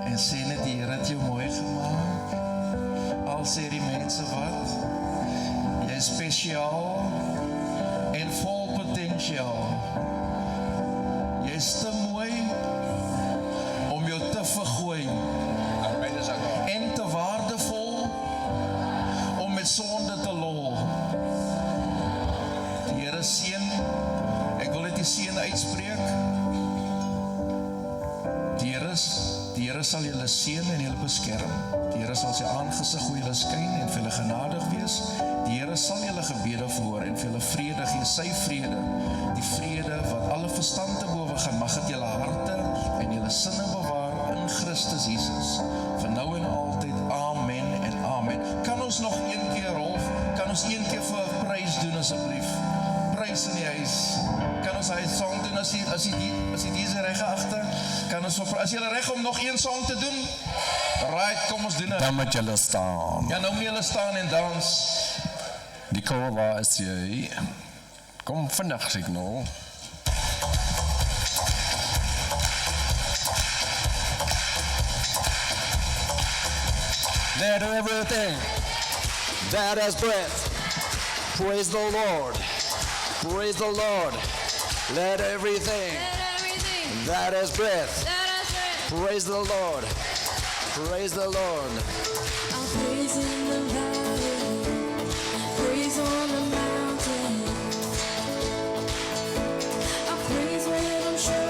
[SPEAKER 4] en sê net, die Here het jou mooi gemaak. Al sê die mense wat, jy is spesiaal en vol potentiaal. Jy is te mooi om jou te vergooi en te waardevol om met sonde te lol. Die Here seën, ek wil net die seën uitspreek. Die Here sal julle seën en julle beskerm. Die Here sal sy aangesig oor julle skyn en vir julle genadig wees. Die Here sal julle gebede verhoor en vir julle vrede gee, sy vrede, die vrede wat alle verstand te bowe gaan, mag dit julle harte en julle sinne bewaar in Christus Jesus, vir nou en altyd. Amen en amen. Kan ons nog een keer, Rolf, kan ons een keer vir 'n prys doen asseblief? Prys in die huis. Kan ons hy song doen as die is reg agter? Kan ons as jy reg om nog een song te doen? Right, kom ons doen dit.
[SPEAKER 1] Dan moet julle staan.
[SPEAKER 4] Ja, nou moet julle staan en dans.
[SPEAKER 1] Nicole, waar is jy? Kom vinnig, Signal.
[SPEAKER 6] Let everything that has breath praise the Lord. Praise the Lord. Let everything that has breath praise the Lord. Praise the Lord.
[SPEAKER 2] I'll praise in the valley, praise on the mountain. I'll praise when I'm sure,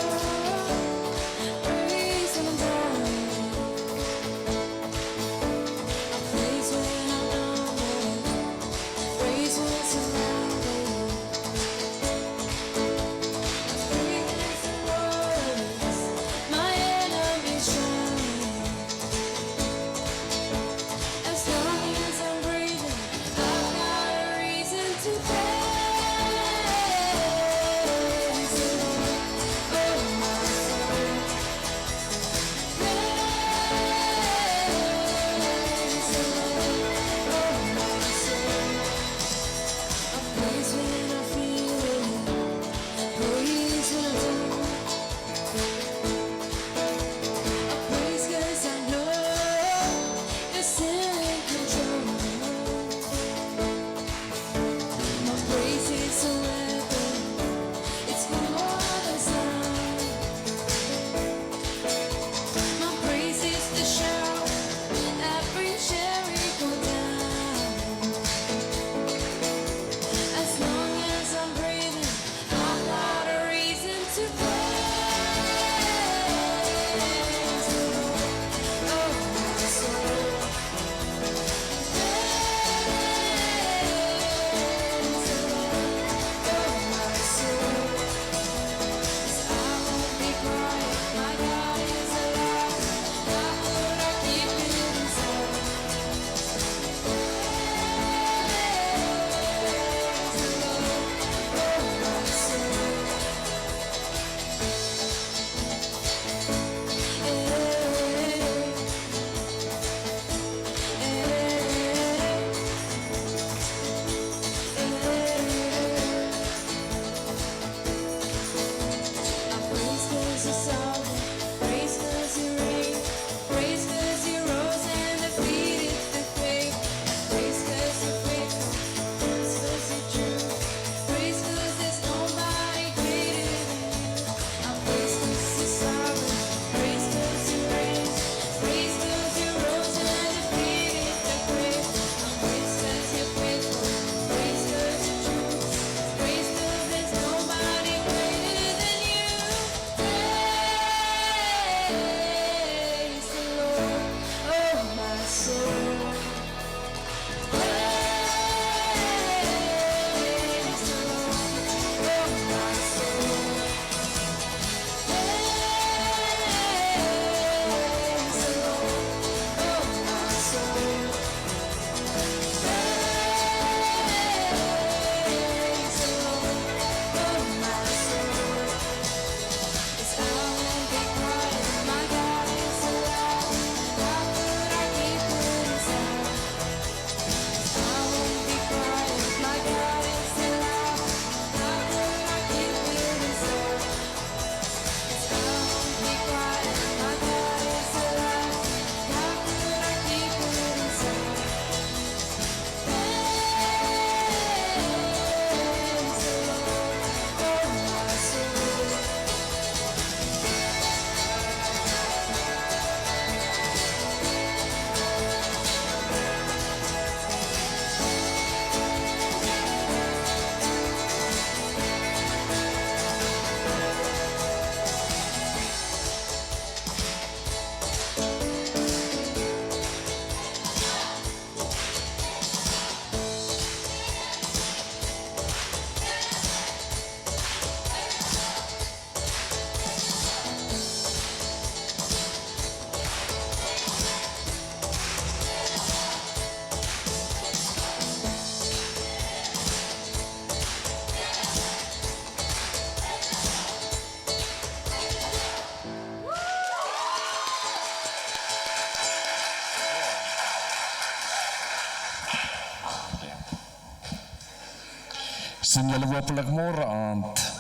[SPEAKER 1] Sien julle hopelik môre aand.